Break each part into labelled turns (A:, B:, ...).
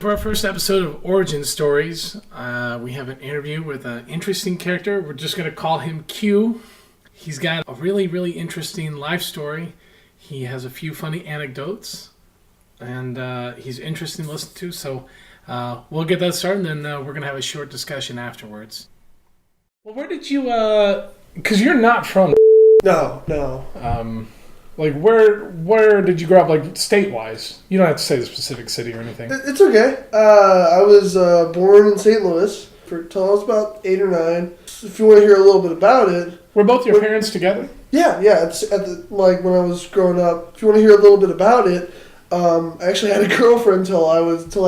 A: For our first episode of Origin Stories, we have an interview with an interesting character. We're just going to call him Q. He's got a really, really interesting life story. He has a few funny anecdotes, and he's interesting to listen to. So we'll get that started, and then we're going to have a short discussion afterwards. Well, where did you... Because you're not from...
B: No.
A: Where did you grow up, like, state-wise? You don't have to say the specific city or anything.
B: It's okay. I was born in St. Louis until I was about 8 or 9. If you want to hear a little bit about it...
A: Were both your parents together?
B: Yeah. It's when I was growing up. If you want to hear a little bit about it, I actually had a girlfriend till I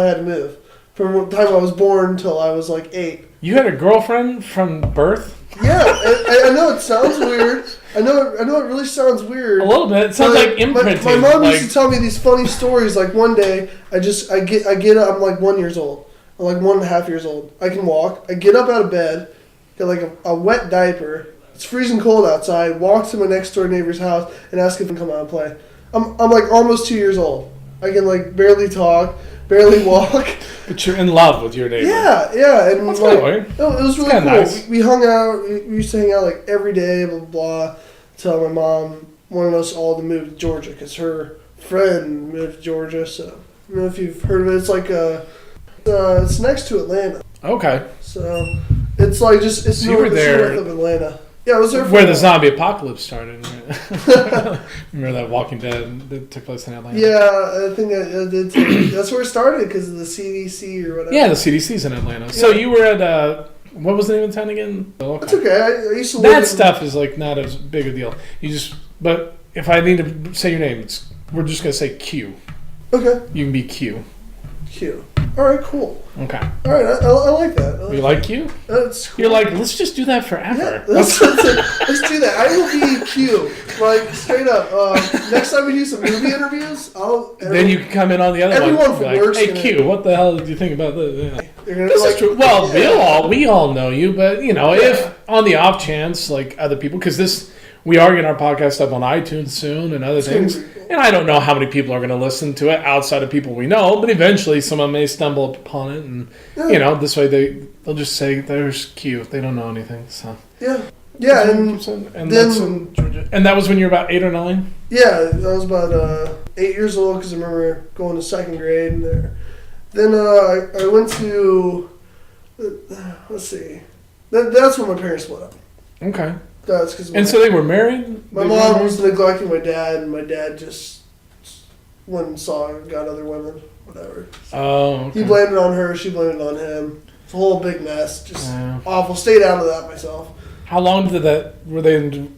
B: had to move. From the time I was born until I was like 8.
A: You had a girlfriend from birth?
B: Yeah, I know it sounds weird. I know it really sounds weird.
A: A little bit. It sounds like imprinting.
B: My mom used to tell me these funny stories. Like one day, I get up. I'm like 1 year old. I'm like 1.5 years old. I can walk. I get up out of bed, get like a wet diaper. It's freezing cold outside. Walk to my next door neighbor's house and ask if I can come out and play. I'm like almost 2 years old. I can like barely talk, barely walk.
A: But you're in love with your neighbor.
B: Yeah. And
A: that's
B: like,
A: good,
B: it was really cool.
A: Nice.
B: We hung out. We used to hang out like every day, blah, blah, blah, until my mom wanted us all to move to Georgia because her friend moved to Georgia. So, I don't know if you've heard of it. It's like, it's next to Atlanta.
A: Okay.
B: So, it's like just, it's
A: north
B: of Atlanta. Yeah, I was there
A: where the zombie apocalypse started. Remember that Walking Dead that took place in Atlanta?
B: Yeah, I think I did too. That's where it started because of the CDC or whatever.
A: Yeah, the CDC's in Atlanta. Yeah. So you were at, what was the name of the town again?
B: Oh, okay. That's okay. I used to live
A: that stuff is like not as big a deal. But if I need to say your name, we're just going to say Q.
B: Okay.
A: You can be Q.
B: Q. All right, cool.
A: Okay.
B: All right, I like that.
A: You like Q?
B: That's cool.
A: You're like, let's just do that forever.
B: Yeah, let's do that. I will be Q. Like, straight up. Next time we do some movie interviews,
A: then you can come in on the other
B: everyone
A: one.
B: Everyone works.
A: Hey, Q, what the hell did you think about this?
B: Yeah.
A: This is true. Well, we all know you, but, if on the off chance, like, other people, because we are getting our podcast up on iTunes soon and other things. And I don't know how many people are going to listen to it outside of people we know, but eventually someone may stumble upon it, and this way they'll just say there's Q. They don't know anything, so
B: yeah, and
A: then that's in Georgia. And that was when you were about 8 or 9.
B: Yeah, I was about 8 years old because I remember going to second grade and there. Then I went to let's see, that's when my parents split up.
A: Okay.
B: That's because.
A: And so they were married?
B: My mom was neglecting my dad, and my dad just went and got other women, whatever. So
A: okay.
B: He blamed it on her, she blamed it on him. It's a whole big mess, just awful. Stayed out of that myself.
A: How long were they in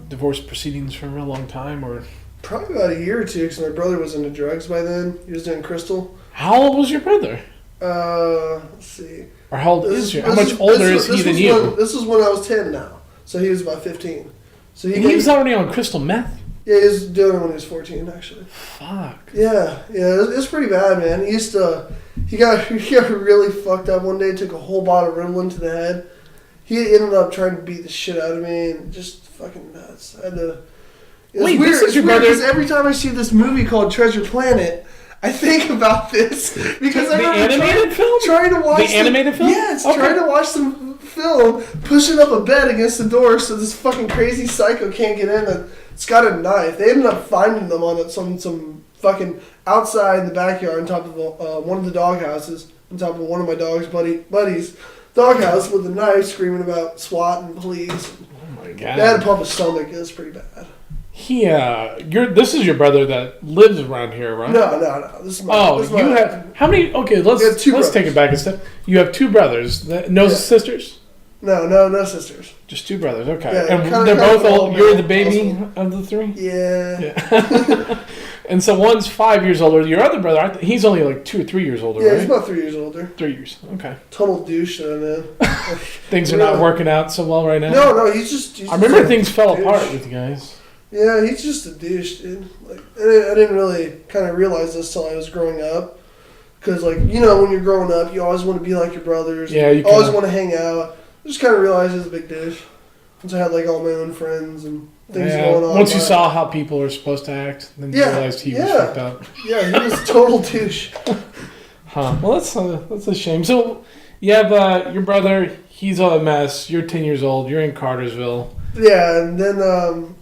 A: divorce proceedings for a real long time, or?
B: Probably about a year or two, because my brother was into drugs by then. He was doing crystal.
A: How old was your brother?
B: Let's see.
A: Or how old is you? How much older is he than you?
B: This was when I was 10 now. So he was about 15. So
A: he was already on crystal meth?
B: Yeah, he was doing it when he was 14, actually.
A: Fuck.
B: Yeah, it's pretty bad, man. He got really fucked up one day, took a whole bottle of Ritalin to the head. He ended up trying to beat the shit out of me, and just fucking nuts. It's
A: Wait,
B: weird.
A: This is your brother?
B: Because every time I see this movie called Treasure Planet, I think about this because I remember trying to watch
A: the animated film.
B: Yeah, trying to watch some film, pushing up a bed against the door so this fucking crazy psycho can't get in. It's got a knife. They ended up finding them on some fucking outside in the backyard on top of one of the dog houses, on top of one of my dog's buddies' doghouse with a knife, screaming about SWAT and police.
A: Oh my god!
B: They had to pump his stomach. It was pretty bad.
A: This is your brother that lives around here, right?
B: No. This is my
A: have how many? Okay, let's take it back a step. You have two brothers. No sisters.
B: No sisters.
A: Just two brothers. Okay,
B: yeah,
A: and they're both old. You're the baby of the three.
B: Yeah.
A: And so one's 5 years older. Your other brother, he's only like 2 or 3 years older, right?
B: Yeah, he's about 3 years older.
A: 3 years. Okay.
B: Total douche, though, man.
A: Things are not working out so well right now.
B: No, he's
A: I remember things fell apart with you guys.
B: Yeah, he's just a douche, dude. Like, I didn't really kind of realize this till I was growing up. Because, like, when you're growing up, you always want to be like your brothers.
A: Yeah, you
B: always want to hang out. I just kind of realized he was a big douche. Once I had, like, all my own friends and things going on.
A: Once you saw how people are supposed to act, then you realized he was fucked up.
B: Yeah, he was a total douche.
A: Huh. Well, that's a shame. So, you have your brother. He's a mess. You're 10 years old. You're in Cartersville.
B: Yeah, and then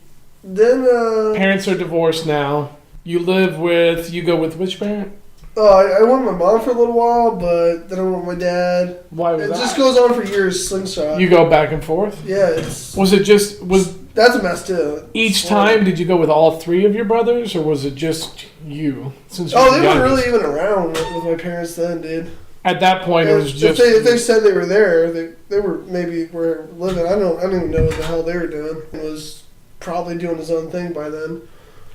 A: Parents are divorced now. You go with which parent?
B: I went with my mom for a little while, but then I went with my dad.
A: Why was
B: it
A: that?
B: just goes on for years, slingshot.
A: You go back and forth?
B: Yeah, that's a mess too.
A: Each time, did you go with all three of your brothers, or was it just you?
B: They weren't really even around with my parents then, dude.
A: At that point, it was just...
B: If they said they were there, they were living. I don't even know what the hell they were doing. He was probably doing his own thing by then.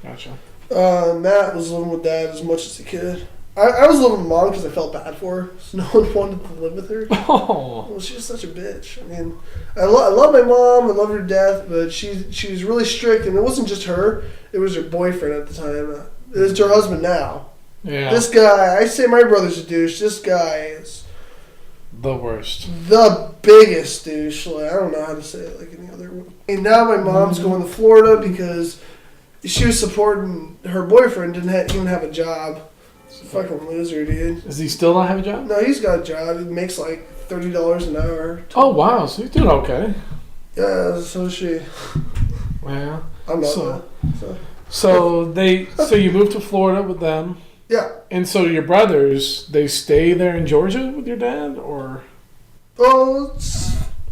A: Gotcha.
B: Matt was living with Dad as much as he could. I was living with Mom because I felt bad for her, so no one wanted to live with her.
A: Oh.
B: Well, she was such a bitch. I mean, I love my mom. I love her to death, but she was really strict, and it wasn't just her. It was her boyfriend at the time. It's her husband now.
A: Yeah.
B: This guy, I say my brother's a douche. This guy is
A: the worst.
B: The biggest douche. Like, I don't know how to say it like any other one. And now my mom's going to Florida because she was supporting her boyfriend, didn't even have a job. Fucking loser, dude.
A: Does he still not have a job?
B: No, he's got a job. He makes like $30 an hour.
A: Oh, wow. So he's doing okay.
B: Yeah, so is she.
A: Well,
B: I'm not.
A: So you moved to Florida with them.
B: Yeah.
A: And so your brothers, they stay there in Georgia with your dad, or?
B: Oh,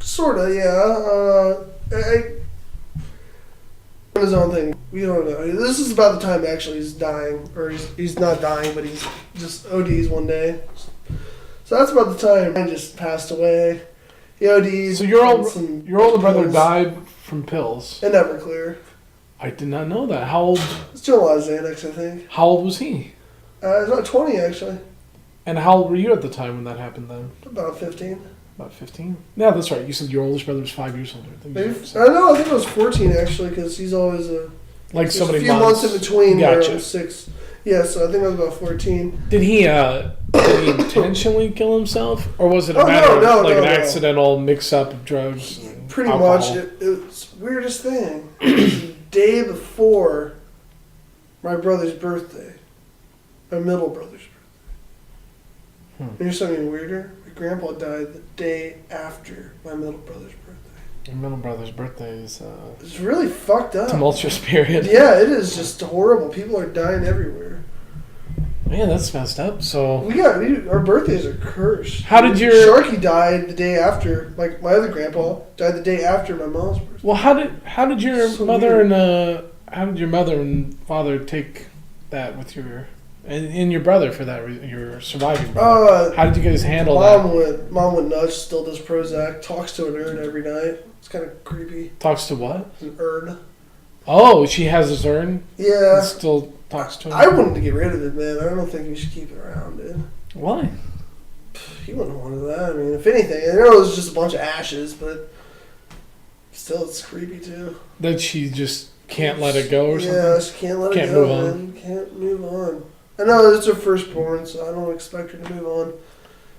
B: sort of, yeah. His own thing. We don't know. This is about the time actually he's dying, or he's not dying, but he's just ODs one day. So that's about the time I just passed away. He ODs.
A: So your older brother died from pills.
B: In Everclear.
A: I did not know that. How old?
B: He's doing a lot of Xanax, I think.
A: How old was he?
B: He's about 20 actually.
A: And how old were you at the time when that happened then?
B: About 15.
A: About 15? Yeah, that's right. You said your oldest brother was 5 years older.
B: Maybe. I think it was 14 actually, because he's always
A: like so many
B: a few months in between.
A: Gotcha.
B: Where I was 6. Yeah, so I think I was about 14.
A: Did he intentionally kill himself, or was it a matter of an accidental mix-up of drugs?
B: Pretty much. It was the weirdest thing. It was the day before my brother's birthday, my middle brother's birthday. And here's something even weirder. My grandpa died the day after my middle brother's birthday.
A: Your middle brother's birthday is
B: it's really fucked up.
A: Tumultuous period.
B: Yeah, it is just horrible. People are dying everywhere.
A: Man, that's messed up. So
B: our birthdays are cursed.
A: How did your
B: Sharky died the day after? Like my other grandpa died the day after my mom's birthday.
A: Well, how did your mother and father take that with your and your brother for that your surviving brother? How did you guys handle that?
B: Mom went nuts. Still does Prozac. Talks to an urn every night. It's kind of creepy.
A: Talks to what?
B: An urn.
A: Oh, she has this urn.
B: Yeah.
A: And still talks to him.
B: I wanted to get rid of it, man. I don't think we should keep it around, dude.
A: Why?
B: He wouldn't want that. I mean, if anything, I know it was just a bunch of ashes, but still, it's creepy too.
A: That she just can't let it go, or something.
B: Yeah, she can't let it go, man. Can't move on. I know it's her firstborn, so I don't expect her to move on.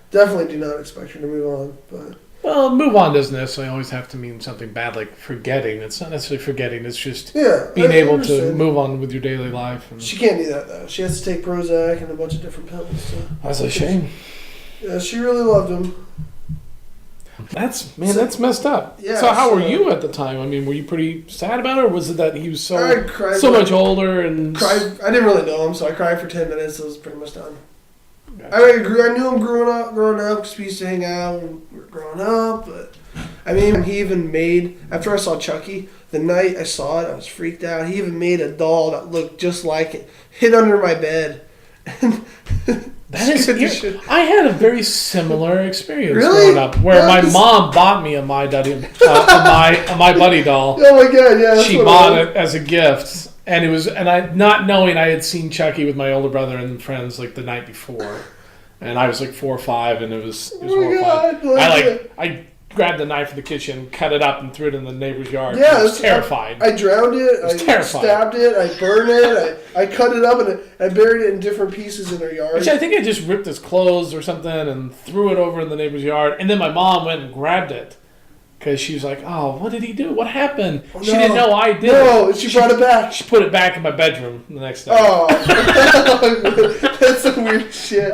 B: Definitely do not expect her to move on, but.
A: Well, move on doesn't necessarily always have to mean something bad like forgetting. It's not necessarily forgetting. It's just being able to move on with your daily life. And
B: she can't do that, though. She has to take Prozac and a bunch of different pills. So.
A: That's a shame.
B: Yeah, she really loved him.
A: That's messed up.
B: Yeah,
A: so how were you at the time? I mean, were you pretty sad about it, or was it that he was so much older and...
B: Cried. I didn't really know him, so I cried for 10 minutes. It was pretty much done. Gotcha. I knew him growing up because we used to hang out when we were growing up. But I mean, he even made, after I saw Chucky, the night I saw it, I was freaked out. He even made a doll that looked just like it, hid under my bed.
A: That is weird. I had a very similar experience
B: really?
A: Growing up, where my mom bought me a My Buddy doll.
B: Oh my god, yeah.
A: She bought it as a gift. And it was, and I, not knowing I had seen Chucky with my older brother and friends like the night before, and I was like 4 or 5, and it was horrifying. I grabbed the knife in the kitchen, cut it up, and threw it in the neighbor's yard. Yeah, I was terrified.
B: I drowned it. I stabbed it. I burned it. I cut it up and I buried it in different pieces in our yard.
A: Actually, I think I just ripped his clothes or something and threw it over in the neighbor's yard, and then my mom went and grabbed it. Because she was like, oh, what did he do? What happened? Oh, no. She didn't know I did it.
B: No, she brought it back.
A: She put it back in my bedroom the next day.
B: Oh, that's some weird shit.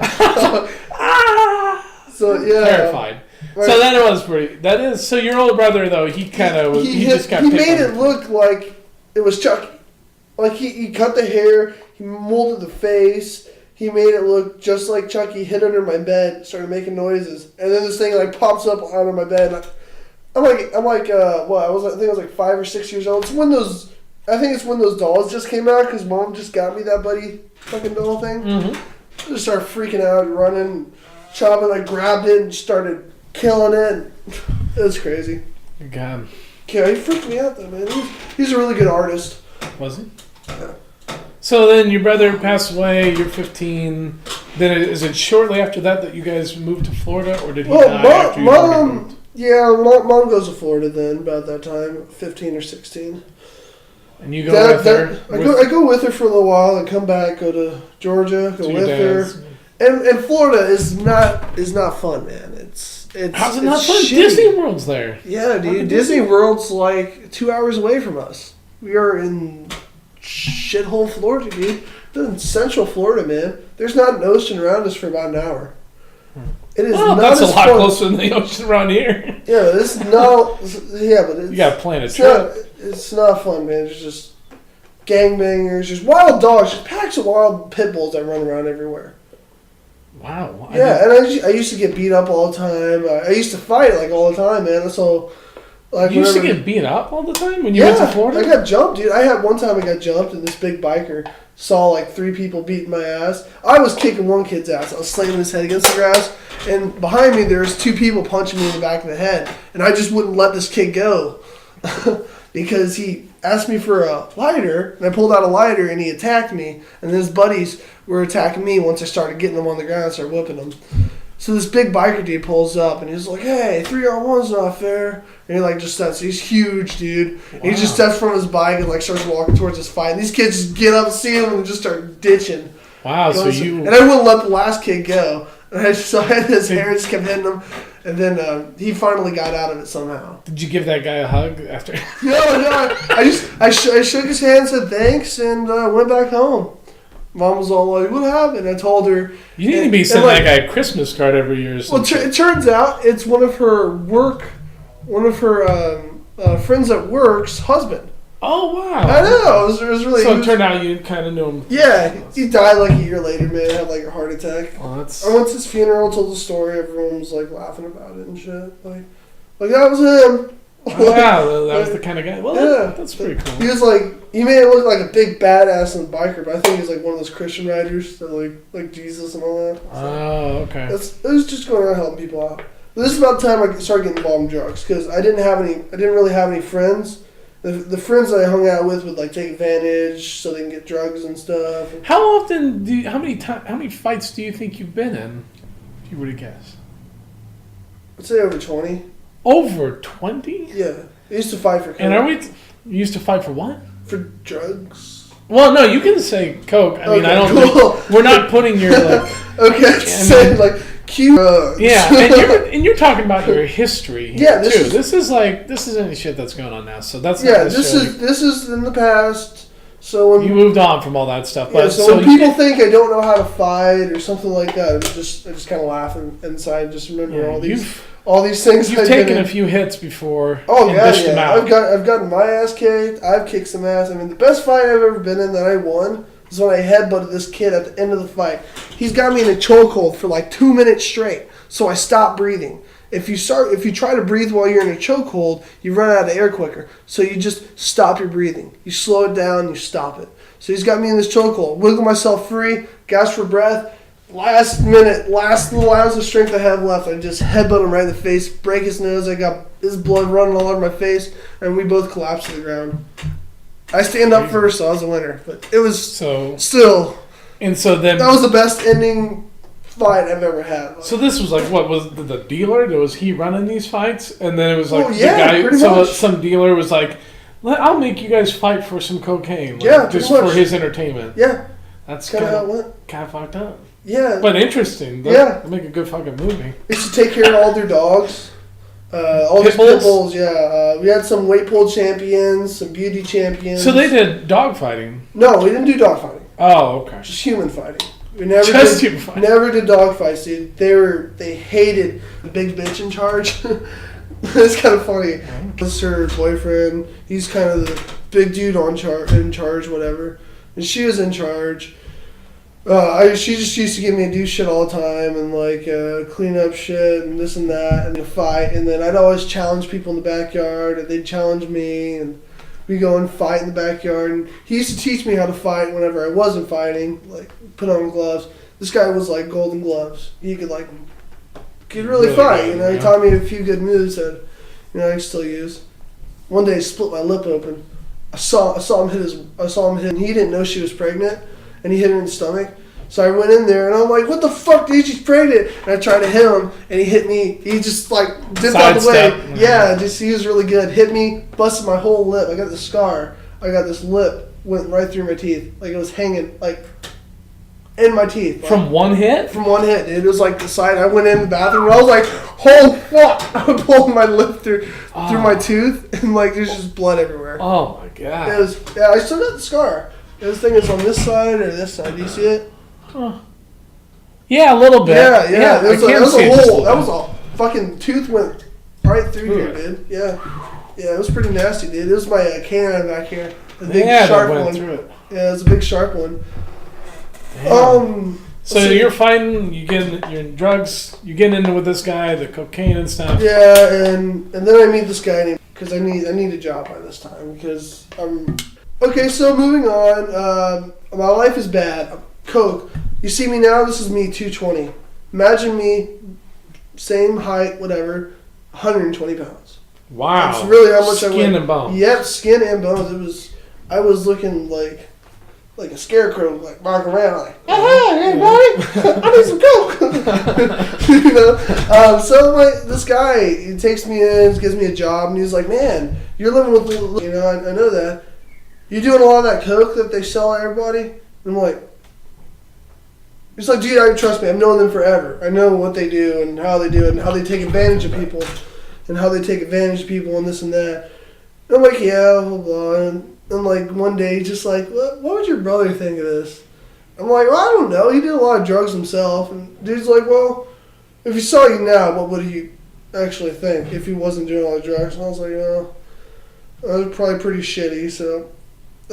B: So yeah,
A: terrified.
B: Right.
A: So that was pretty. That is. So your older brother though, he kind of he just got.
B: He
A: picked
B: made
A: on.
B: it look like it was Chucky. Like he cut the hair, he molded the face, he made it look just like Chucky. Hid under my bed, started making noises, and then this thing like pops up out of my bed. I'm like, what? I think I was like 5 or 6 years old. I think it's when those dolls just came out because Mom just got me that Buddy fucking doll thing.
A: Mm-hmm.
B: I just started freaking out, running, chopping. I grabbed it and started killing it. It was crazy.
A: God.
B: Yeah, he freaked me out though, man. He's a really good artist.
A: Was he? Yeah. So then your brother passed away. You're 15. Then is it shortly after that you guys moved to Florida, or did he die after you moved?
B: Yeah, Mom goes to Florida then, about that time, 15 or 16.
A: And you go with her?
B: I go with her for a little while and come back, go to Georgia, go with her. And Florida is not fun, man. It's
A: how's it not fun?
B: Shitty.
A: Disney World's there.
B: Yeah, dude. Disney World's like 2 hours away from us. We are in shithole Florida, dude. We're in Central Florida, man. There's not an ocean around us for about an hour. It is not
A: that's
B: as
A: a lot
B: fun.
A: closer than the ocean around here.
B: Yeah, it's not. Yeah, but
A: you got to plan a trip.
B: It's not fun, man. It's just gangbangers, just wild dogs, just packs of wild pit bulls that run around everywhere.
A: Wow.
B: Yeah, and I used to get beat up all the time. I used to fight like all the time, man. So, like,
A: you used to get beat up all the time when you went to Florida?
B: I got jumped, dude. I had one time I got jumped, and this big biker saw like 3 people beating my ass. I was kicking one kid's ass. I was slamming his head against the grass, and behind me there was 2 people punching me in the back of the head, and I just wouldn't let this kid go because he asked me for a lighter, and I pulled out a lighter, and he attacked me, and then his buddies were attacking me once I started getting them on the ground and started whipping them. So this big biker dude pulls up, and he's like, hey, 3-on-1's not fair. And he like just steps, he's huge, dude. Wow. He just steps from his bike and like starts walking towards his fight. And these kids just get up, see him, and just start ditching.
A: Wow,
B: And I wouldn't let the last kid go. And I had his hair, just kept hitting him. And then he finally got out of it somehow.
A: Did you give that guy a hug after?
B: No. I shook his hand, said thanks, and went back home. Mom was all like, what happened? I told her.
A: You need to be sending that guy a Christmas card every year or something.
B: Well, it turns out it's one of her friends at work's husband.
A: Oh, wow.
B: I know. It was really...
A: So it turned out you kind of knew him.
B: Yeah. He died like a year later, man. Had like a heart attack.
A: Oh, that's...
B: I went to his funeral, told the story. Everyone was like laughing about it and shit. Like that was him.
A: Wow, that was the kind of guy. Well,
B: yeah.
A: That's pretty cool.
B: He was like, he made it look like a big badass and biker, but I think he's like one of those Christian writers that like Jesus and all that. So
A: oh, okay.
B: it was just going around helping people out. But this is about the time I started getting involved in drugs because I didn't really have any friends. The friends that I hung out with would like take advantage so they can get drugs and stuff.
A: How often how many fights do you think you've been in? If you were to guess.
B: I'd say over 20.
A: Over 20?
B: Yeah. I used to fight for coke.
A: And you used to fight for what?
B: For drugs.
A: Well, no, you can say coke. I mean, I don't think, we're not putting your like...
B: okay, say like cute drugs.
A: Yeah, and you're talking about your history here, too. This is any shit that's going on now, so that's not
B: this is in the past. So when
A: you moved on from all that stuff.
B: Yeah,
A: But
B: so when people think I don't know how to fight or something like that, I just kind of laugh inside. Just remember all these things.
A: You've taken a few hits before.
B: Oh yeah. I've gotten my ass kicked. I've kicked some ass. I mean, the best fight I've ever been in that I won is when I headbutted this kid at the end of the fight. He's got me in a chokehold for like 2 minutes straight. So I stopped breathing. If you try to breathe while you're in a chokehold, you run out of air quicker. So you just stop your breathing. You slow it down, you stop it. So he's got me in this chokehold. Wiggle myself free, gasp for breath. Last little ounce of strength I have left, I just headbutt him right in the face, break his nose. I got his blood running all over my face, and we both collapsed to the ground. I stand up first, so I was the winner. But it was still. And so then that was the best ending fight I've ever had.
A: So this was like, what was the dealer? Was he running these fights? And then it was like
B: pretty much.
A: Some dealer was like, I'll make you guys fight for some cocaine. Just
B: for
A: his entertainment.
B: Yeah.
A: That's kind of fucked up.
B: Yeah.
A: But interesting. That'd make a good fucking movie.
B: We used to take care of all their dogs. All these pit bulls, yeah. We had some weight pull champions, some beauty champions.
A: So they did dog fighting?
B: No, we didn't do dog fighting.
A: Oh, okay.
B: Just human fighting. We never
A: Just
B: did,
A: you fight.
B: never did dog fights, dude. They hated the big bitch in charge. It's kind of funny. This is her boyfriend. He's kind of the big dude in charge, whatever. And she was in charge. She just used to get me to do shit all the time and like clean up shit and this and that and fight. And then I'd always challenge people in the backyard and they'd challenge me and we go and fight in the backyard. And he used to teach me how to fight whenever I wasn't fighting, like put on gloves. This guy was like golden gloves. He could really fight.
A: Good,
B: You know, he taught me a few good moves that I can still use. One day, he split my lip open. I saw him hit and he didn't know she was pregnant, and he hit her in the stomach. So I went in there and I'm like, "What the fuck, dude? She's pregnant!" And I tried to hit him, and he hit me. He just like dipped out the way. Yeah, he was really good. Hit me, busted my whole lip. I got this scar. I got this lip went right through my teeth, like it was hanging like in my teeth. Like,
A: from one hit?
B: From one hit, dude. It was like the side. I went in the bathroom and I was like, "Oh fuck!" I pulled my lip through my tooth, and like there's just blood everywhere.
A: Oh my god.
B: I still got the scar. This thing is on this side or this side. Do you see it?
A: Huh. Yeah, a little bit.
B: Yeah.
A: That
B: was a hole. That was a fucking tooth went right through here, dude. Yeah, it was pretty nasty, dude. It was my canine back here. The big sharp
A: that went
B: one.
A: Through it.
B: Yeah, it was a big sharp one.
A: Damn. So you're fighting, you're in drugs, you're getting into with this guy, the cocaine and stuff.
B: Yeah, and then I meet this guy named because I need a job by this time because I'm okay. So moving on, my life is bad. Coke. You see me now. This is me, 220. Imagine me, same height, whatever, 120 pounds.
A: Wow.
B: That's really how much I weigh.
A: Skin and bones.
B: Yep, skin and bones. I was looking like a scarecrow, like walking around, like, "Hey, buddy, I need some coke." So this guy, he takes me in, gives me a job, and he's like, "Man, you're living with, I know that. You're doing a lot of that coke that they sell everybody." And I'm like, he's like, "Dude, trust me, I've known them forever. I know what they do and how they do it and how they take advantage of people and and this and that." And I'm like, "Yeah, blah, blah." And like one day, just like, what would your brother think of this? I'm like, "Well, I don't know. He did a lot of drugs himself." And dude's like, "Well, if he saw you now, what would he actually think if he wasn't doing all the drugs?" And I was like, "Oh, that was probably pretty shitty." So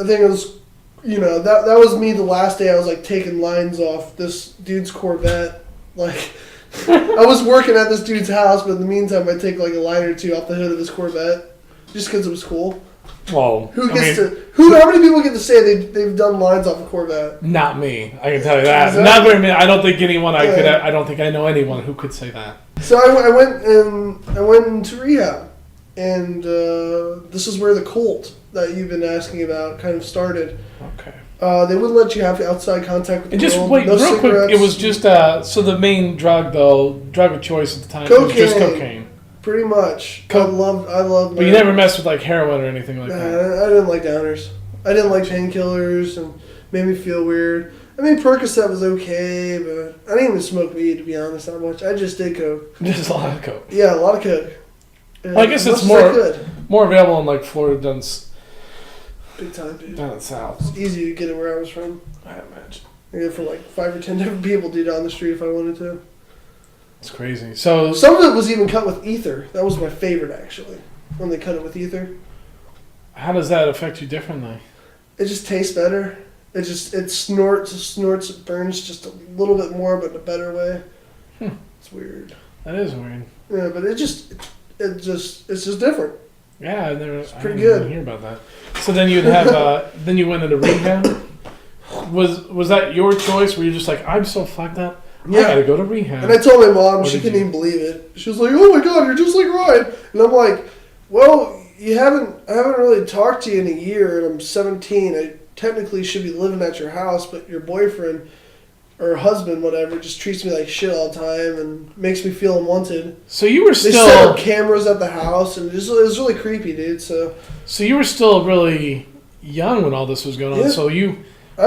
B: I think it was, that was me the last day I was like taking lines off this dude's Corvette. Like, I was working at this dude's house, but in the meantime, I'd take like a line or two off the hood of his Corvette just because it was cool.
A: Well,
B: how many people get to say they've done lines off a Corvette?
A: Not me. I can tell you that. Exactly. Not very many. I don't think anyone I don't think I know anyone who could say that.
B: So I went into rehab, and this is where the cult that you've been asking about kind of started.
A: Okay.
B: They wouldn't let you have outside contact with the world.
A: Wait,
B: no
A: real
B: cigarettes.
A: quick. It was just so the main drug of choice at the time was just cocaine.
B: Pretty much. I love.
A: But you never messed with like heroin or anything like that.
B: I didn't like downers. I didn't like painkillers and made me feel weird. I mean, Percocet was okay, but I didn't even smoke weed, to be honest, that much. I just did coke.
A: Just a lot of coke.
B: Yeah, a lot of coke.
A: Well, I guess it's more available in like Florida than
B: big time, dude.
A: Down in the south.
B: It's easy to get it where I was from.
A: I imagine.
B: I get it from like 5 or 10 different people, dude, on the street if I wanted to.
A: It's crazy. So
B: some of it was even cut with ether. That was my favorite, actually, when they cut it with ether.
A: How does that affect you differently?
B: It just tastes better. It snorts, it burns just a little bit more, but in a better way. It's weird.
A: That is weird.
B: Yeah, but it's just different.
A: Yeah,
B: it's pretty good.
A: I didn't hear about that. So then you'd have then you went into rehab. Was that your choice? Were you just like, I'm so fucked up? Yeah. I gotta go to rehab.
B: And I told my mom, she couldn't even believe it. She was like, "Oh my god, you're just like Ryan." And I'm like, "Well, I haven't really talked to you in a year, and I'm 17. I technically should be living at your house, but your boyfriend or husband, whatever, just treats me like shit all the time and makes me feel unwanted."
A: So you were still...
B: They set up cameras at the house, and it was really creepy, dude. So you
A: were still really young when all this was going on. Yeah. So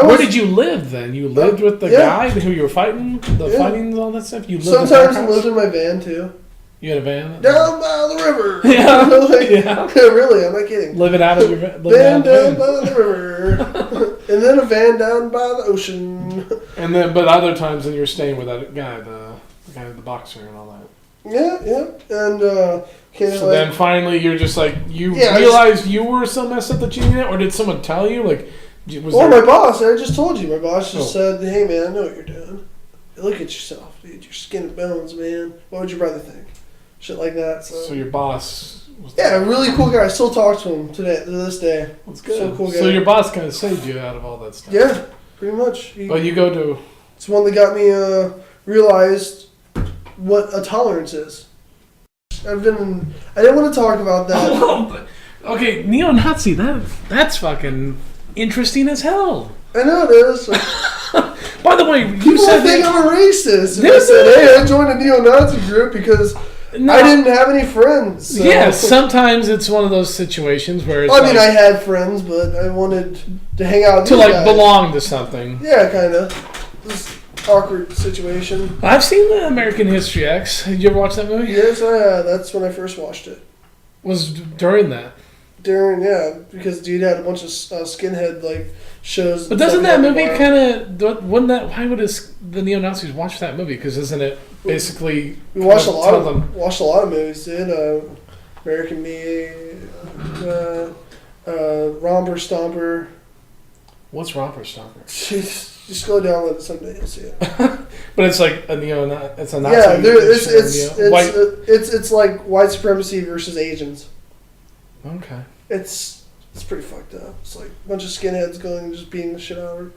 A: where did you live then? You lived with the guy who you were fighting? Fighting and all that stuff? You lived
B: Sometimes I lived in my van, too.
A: You had a van?
B: Down by the river.
A: Yeah.
B: Really, I'm not kidding.
A: Living out of your van?
B: Down by the river. And then a van down by the ocean.
A: And then, but other times, then you're staying with that guy, the boxer, and all that.
B: Yeah. And
A: so then finally, you're just like you realized you were so messed up that you needed it, or did someone tell you? Like,
B: my boss. I just told you. My boss just said, "Hey, man, I know what you're doing. Look at yourself, dude. You're skin and bones, man. What would your brother think?" Shit like that. So
A: your boss was
B: a really cool guy. I still talk to him to this day.
A: That's good.
B: So cool guy.
A: So your boss kind of saved you out of all that stuff.
B: Yeah, pretty much.
A: But you go to...
B: It's one that got me realized what a tolerance is. I didn't want to talk about that.
A: Okay, neo-Nazi, that's fucking interesting as hell.
B: I know it is.
A: By the way,
B: people think I'm a racist. And I said, hey, I joined a neo-Nazi group because I didn't have any friends. So.
A: Yeah, sometimes it's one of those situations where it's
B: I mean, I had friends, but I wanted to hang out with
A: to
B: these
A: like
B: guys.
A: Belong to something.
B: Yeah, kind of. This awkward situation.
A: I've seen the American History X. Did you ever watch that movie?
B: Yes, that's when I first watched it.
A: Was during that.
B: Because dude had a bunch of skinhead like shows.
A: But doesn't that movie kind of wouldn't that? Why would the neo-Nazis watch that movie? Because isn't it basically
B: we watched a lot of movies, dude. American Me, Romper Stomper.
A: What's Romper Stomper?
B: Just go download it someday, you'll see it.
A: But it's like a it's a Nazi.
B: Yeah, it's like white supremacy versus Asians.
A: Okay.
B: It's pretty fucked up. It's like a bunch of skinheads going and just beating the shit out of her.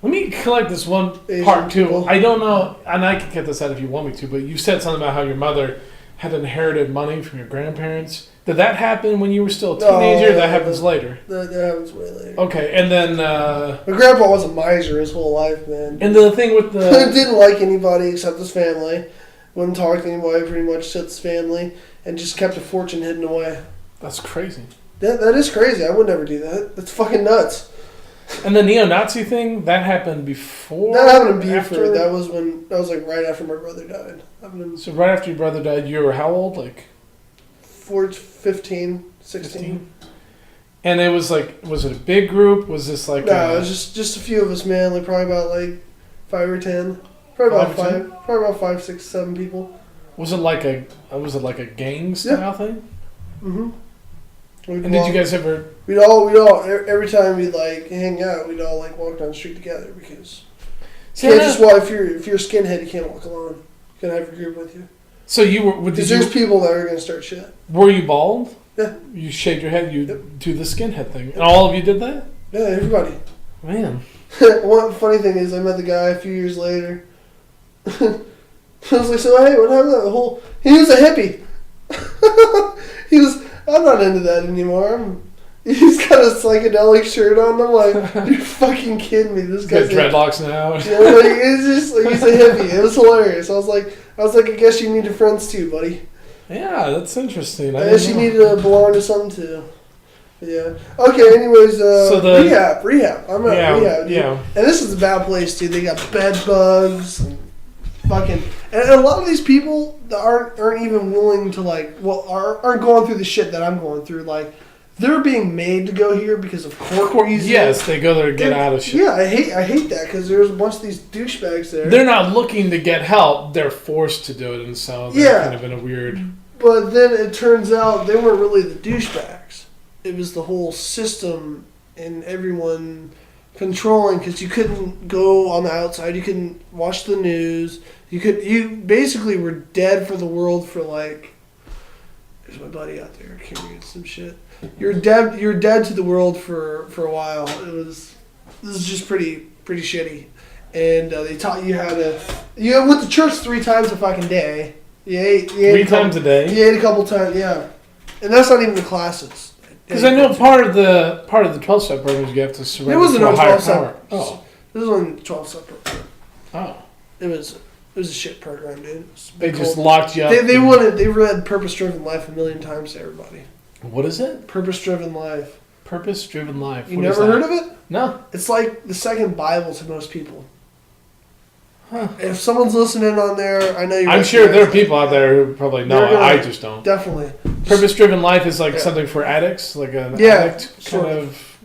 A: Let me collect this one
B: Asian
A: part too.
B: people.
A: I don't know, and I can get this out if you want me to, but you said something about how your mother had inherited money from your grandparents. Did that happen when you were still a teenager? That happens later.
B: That happens way later.
A: Okay, and then...
B: my grandpa was a miser his whole life, man.
A: And the thing with the...
B: Didn't like anybody except his family. Wouldn't talk to anybody pretty much except his family. And just kept a fortune hidden away.
A: That's crazy.
B: That is crazy. I would never do that. That's fucking nuts.
A: And the neo-Nazi thing, that happened before?
B: That happened in Buford. That was like right after my brother died.
A: So right after your brother died, you were how old? Like
B: 15, 16.
A: And it was like, was it a big group? Was this like
B: no, it was just a few of us, man. Like probably about like 5 or 10. Probably about 5, 6, 7 people.
A: Was it like a gang style thing?
B: Mm-hmm.
A: And did you guys ever?
B: We'd all every time we'd like hang out, we'd all like walk down the street together because you can't just walk if you're a skinhead, you can't walk alone. You gotta have your group with you.
A: So you were?
B: Because there's people that are gonna start shit.
A: Were you bald?
B: Yeah.
A: You shaved your head. You do the skinhead thing, and all of you did that.
B: Yeah, everybody.
A: Man.
B: One funny thing is, I met the guy a few years later. I was like, so hey, what happened to the whole? He was a hippie. I'm not into that anymore. He's got a psychedelic shirt on. I'm like, you're fucking kidding me. This guy's
A: got dreadlocks now.
B: Yeah, like, it's just like he's a hippie. It was hilarious. I was like, I guess you need your friends too, buddy.
A: Yeah, that's interesting.
B: I guess you need to belong to something too. Yeah. Okay. Anyways, rehab. I'm at rehab. Dude. Yeah. And this is a bad place, dude. They got bed bugs and fucking. And a lot of these people that aren't even willing to aren't going through the shit that I'm going through. Like, they're being made to go here because of court reasons.
A: Yes, they go there to get out of shit.
B: Yeah, I hate that because there's a bunch of these douchebags there.
A: They're not looking to get help. They're forced to do it, and so they're kind of in a weird.
B: But then it turns out they weren't really the douchebags. It was the whole system and everyone controlling because you couldn't go on the outside. You couldn't watch the news. You basically were dead for the world for like. There's my buddy out there carrying some shit. You're dead to the world for a while. This is just pretty shitty. And they taught you how to. You went to church 3 times a fucking day. You ate
A: 3 times a day.
B: You ate a couple times, yeah. And that's not even the classes.
A: Because I know part of the 12-step program is you have to surrender to a higher power. Oh,
B: this was on the 12-step program.
A: Oh,
B: it was a shit program, dude.
A: They just locked you up.
B: They read Purpose-Driven Life a million times to everybody.
A: What is it?
B: Purpose-Driven Life.
A: Purpose-Driven Life.
B: You never heard of it?
A: No.
B: It's like the second Bible to most people.
A: Huh.
B: If someone's listening on there, I know you're.
A: I'm sure there are people out there who probably know it. I just don't.
B: Definitely.
A: Purpose-Driven Life is like something for addicts, like an addict kind of.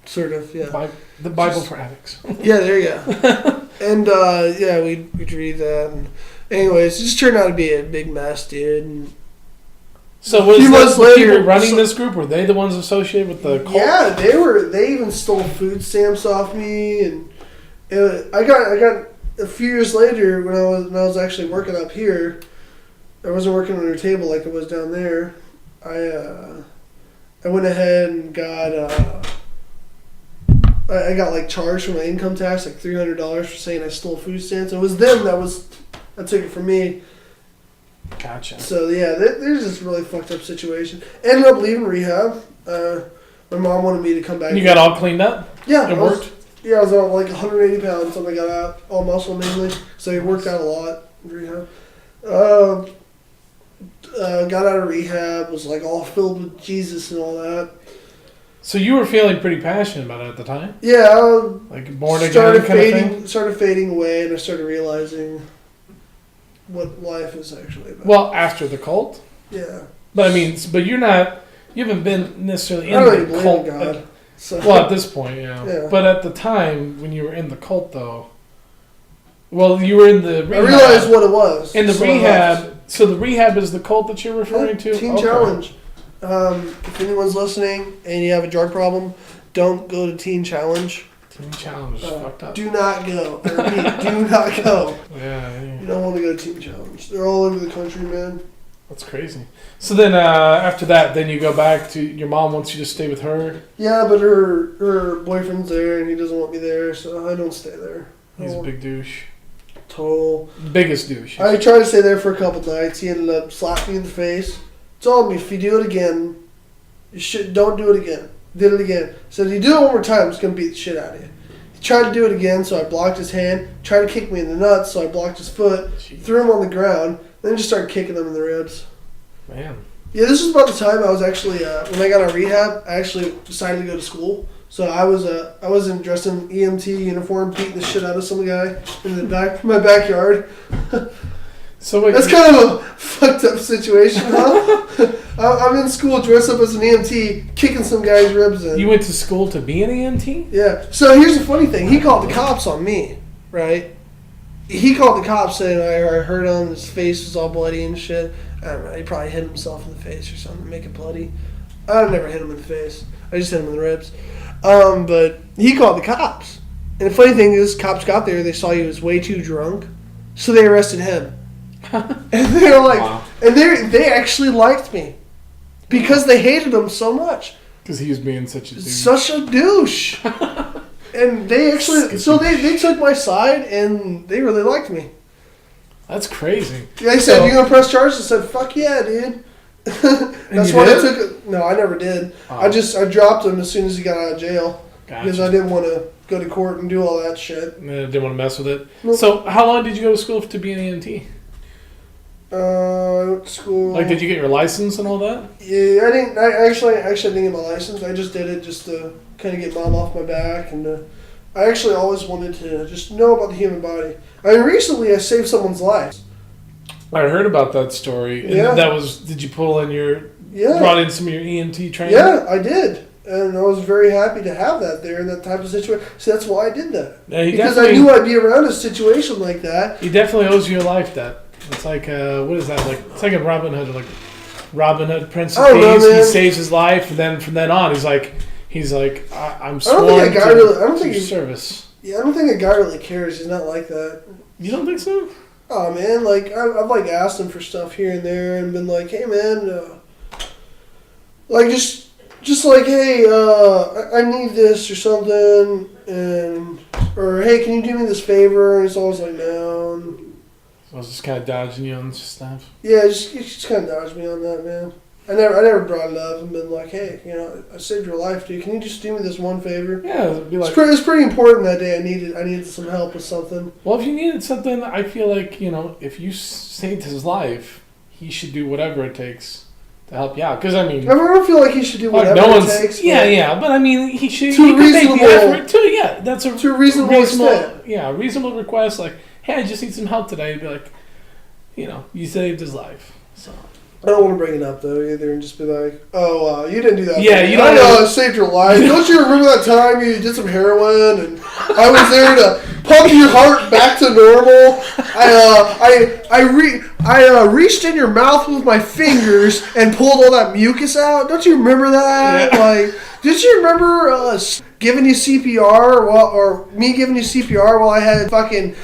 B: Sort of, yeah.
A: The Bible for addicts.
B: Yeah, there you go. And we'd read that. And anyways, it just turned out to be a big mess, dude. And
A: so was the people running this group, were they the ones associated with the cult?
B: Yeah, they were. They even stole food stamps off me, and I got a few years later when I was actually working up here. I wasn't working on their table like I was down there. I went ahead and got I got like charged for my income tax, like $300 for saying I stole food stamps. It was them that took it from me.
A: Gotcha.
B: So yeah, there's this really fucked up situation. Ended up leaving rehab. My mom wanted me to come back.
A: You got all cleaned up?
B: Yeah,
A: it worked.
B: I was on like 180 pounds when I got out, all muscle mainly. So it worked out a lot in rehab. Got out of rehab, was like all filled with Jesus and all that.
A: So you were feeling pretty passionate about it at the time?
B: Yeah.
A: Like born again kind of thing?
B: Started fading away, and I started realizing what life is actually about.
A: Well, after the cult?
B: Yeah.
A: But I mean, you haven't been necessarily in the cult.
B: God,
A: well, at this point, yeah. But at the time, when you were in the cult, though, well, you were in the rehab.
B: I realized what it was.
A: In the rehab, so the rehab is the cult that you're referring to?
B: Teen Challenge. If anyone's listening and you have a drug problem, don't go to Teen Challenge.
A: Teen Challenge is fucked up.
B: Do not go. I repeat, do not go.
A: Yeah.
B: You don't want to go to Teen Challenge. They're all over the country, man.
A: That's crazy. So then after that, then you go back to your mom wants you to stay with her?
B: Yeah, but her boyfriend's there and he doesn't want me there, so I don't stay there.
A: He's a big douche.
B: Total.
A: Biggest douche.
B: I tried to stay there for a couple nights. He ended up slapping me in the face. Told me if you do it again, don't do it again. Did it again. Said if you do it one more time, I'm just gonna beat the shit out of you. He tried to do it again, so I blocked his hand. Tried to kick me in the nuts, so I blocked his foot.
A: Jeez.
B: Threw him on the ground. Then just started kicking him in the ribs.
A: Man.
B: Yeah, this was about the time I was actually when I got out of rehab. I actually decided to go to school. So I was dressed in EMT uniform, beating the shit out of some guy in my backyard.
A: So wait,
B: that's kind of a fucked up situation, huh? I'm in school dressed up as an EMT, kicking some guy's ribs in.
A: You went to school to be an EMT?
B: Yeah. So here's the funny thing. He called the cops on me, right? He called the cops saying I hurt him. His face was all bloody and shit. I don't know. He probably hit himself in the face or something to make it bloody. I've never hit him in the face. I just hit him in the ribs. But he called the cops. And the funny thing is, cops got there. They saw he was way too drunk, so they arrested him. And they were like, wow. And they actually liked me because they hated him so much.
A: Because he was being such a douche.
B: Such a douche. And they actually, so they took my side and they really liked me.
A: That's crazy.
B: They said, you gonna press charges? I said, fuck yeah, dude. That's why I took it. No, I never did. Oh. I dropped him as soon as he got out of jail. Gotcha. Because I didn't want to go to court and do all that shit.
A: I didn't want to mess with it. Nope. So how long did you go to school to be an EMT?
B: I went to school.
A: Like, did you get your license and all that?
B: Yeah, I didn't. I actually didn't get my license. I just did it just to kind of get mom off my back, and I actually always wanted to just know about the human body. I mean, recently I saved someone's life.
A: I heard about that story. And
B: yeah.
A: Did you pull in brought in some of your EMT training?
B: Yeah, I did. And I was very happy to have that there in that type of situation. So that's why I did that.
A: Yeah,
B: because I knew I'd be around a situation like that.
A: He definitely owes you a life debt. It's like, what is that? Like, it's like a Robin Hood, Prince of Thieves. He saves his life, and then from then on, he's like, I'm sworn to service.
B: Yeah, I don't think a guy really cares. He's not like that.
A: You don't think so?
B: Oh man, like I've like asked him for stuff here and there, and been like, hey man, like just like, hey, I need this or something, or hey, can you do me this favor? And it's always like, no. And,
A: so I was just kind of dodging you on stuff.
B: Yeah, just kind of dodged me on that, man. I never brought it up and been like, hey, I saved your life, dude. Can you just do me this one favor?
A: Yeah, it'd be like,
B: it's pretty important that day. I needed some help with something.
A: Well, if you needed something, I feel like if you saved his life, he should do whatever it takes to help you out. Because I mean,
B: I don't feel like he should do whatever it takes.
A: Yeah, but I mean, he should.
B: To
A: he
B: a reasonable,
A: make the effort too. Yeah, that's a
B: reasonable extent.
A: Yeah, reasonable request. Like, hey, I just need some help today. You'd be like, you saved his life. So
B: I don't want to bring it up though either, and just be like, "Oh, you didn't do that."
A: Yeah, you don't
B: I know.
A: know.
B: I saved your life. Don't you remember that time you did some heroin, and I was there to pump your heart back to normal? I reached in your mouth with my fingers and pulled all that mucus out. Don't you remember that?
A: Yeah.
B: Like, did you remember giving you CPR or me giving you CPR while I had fucking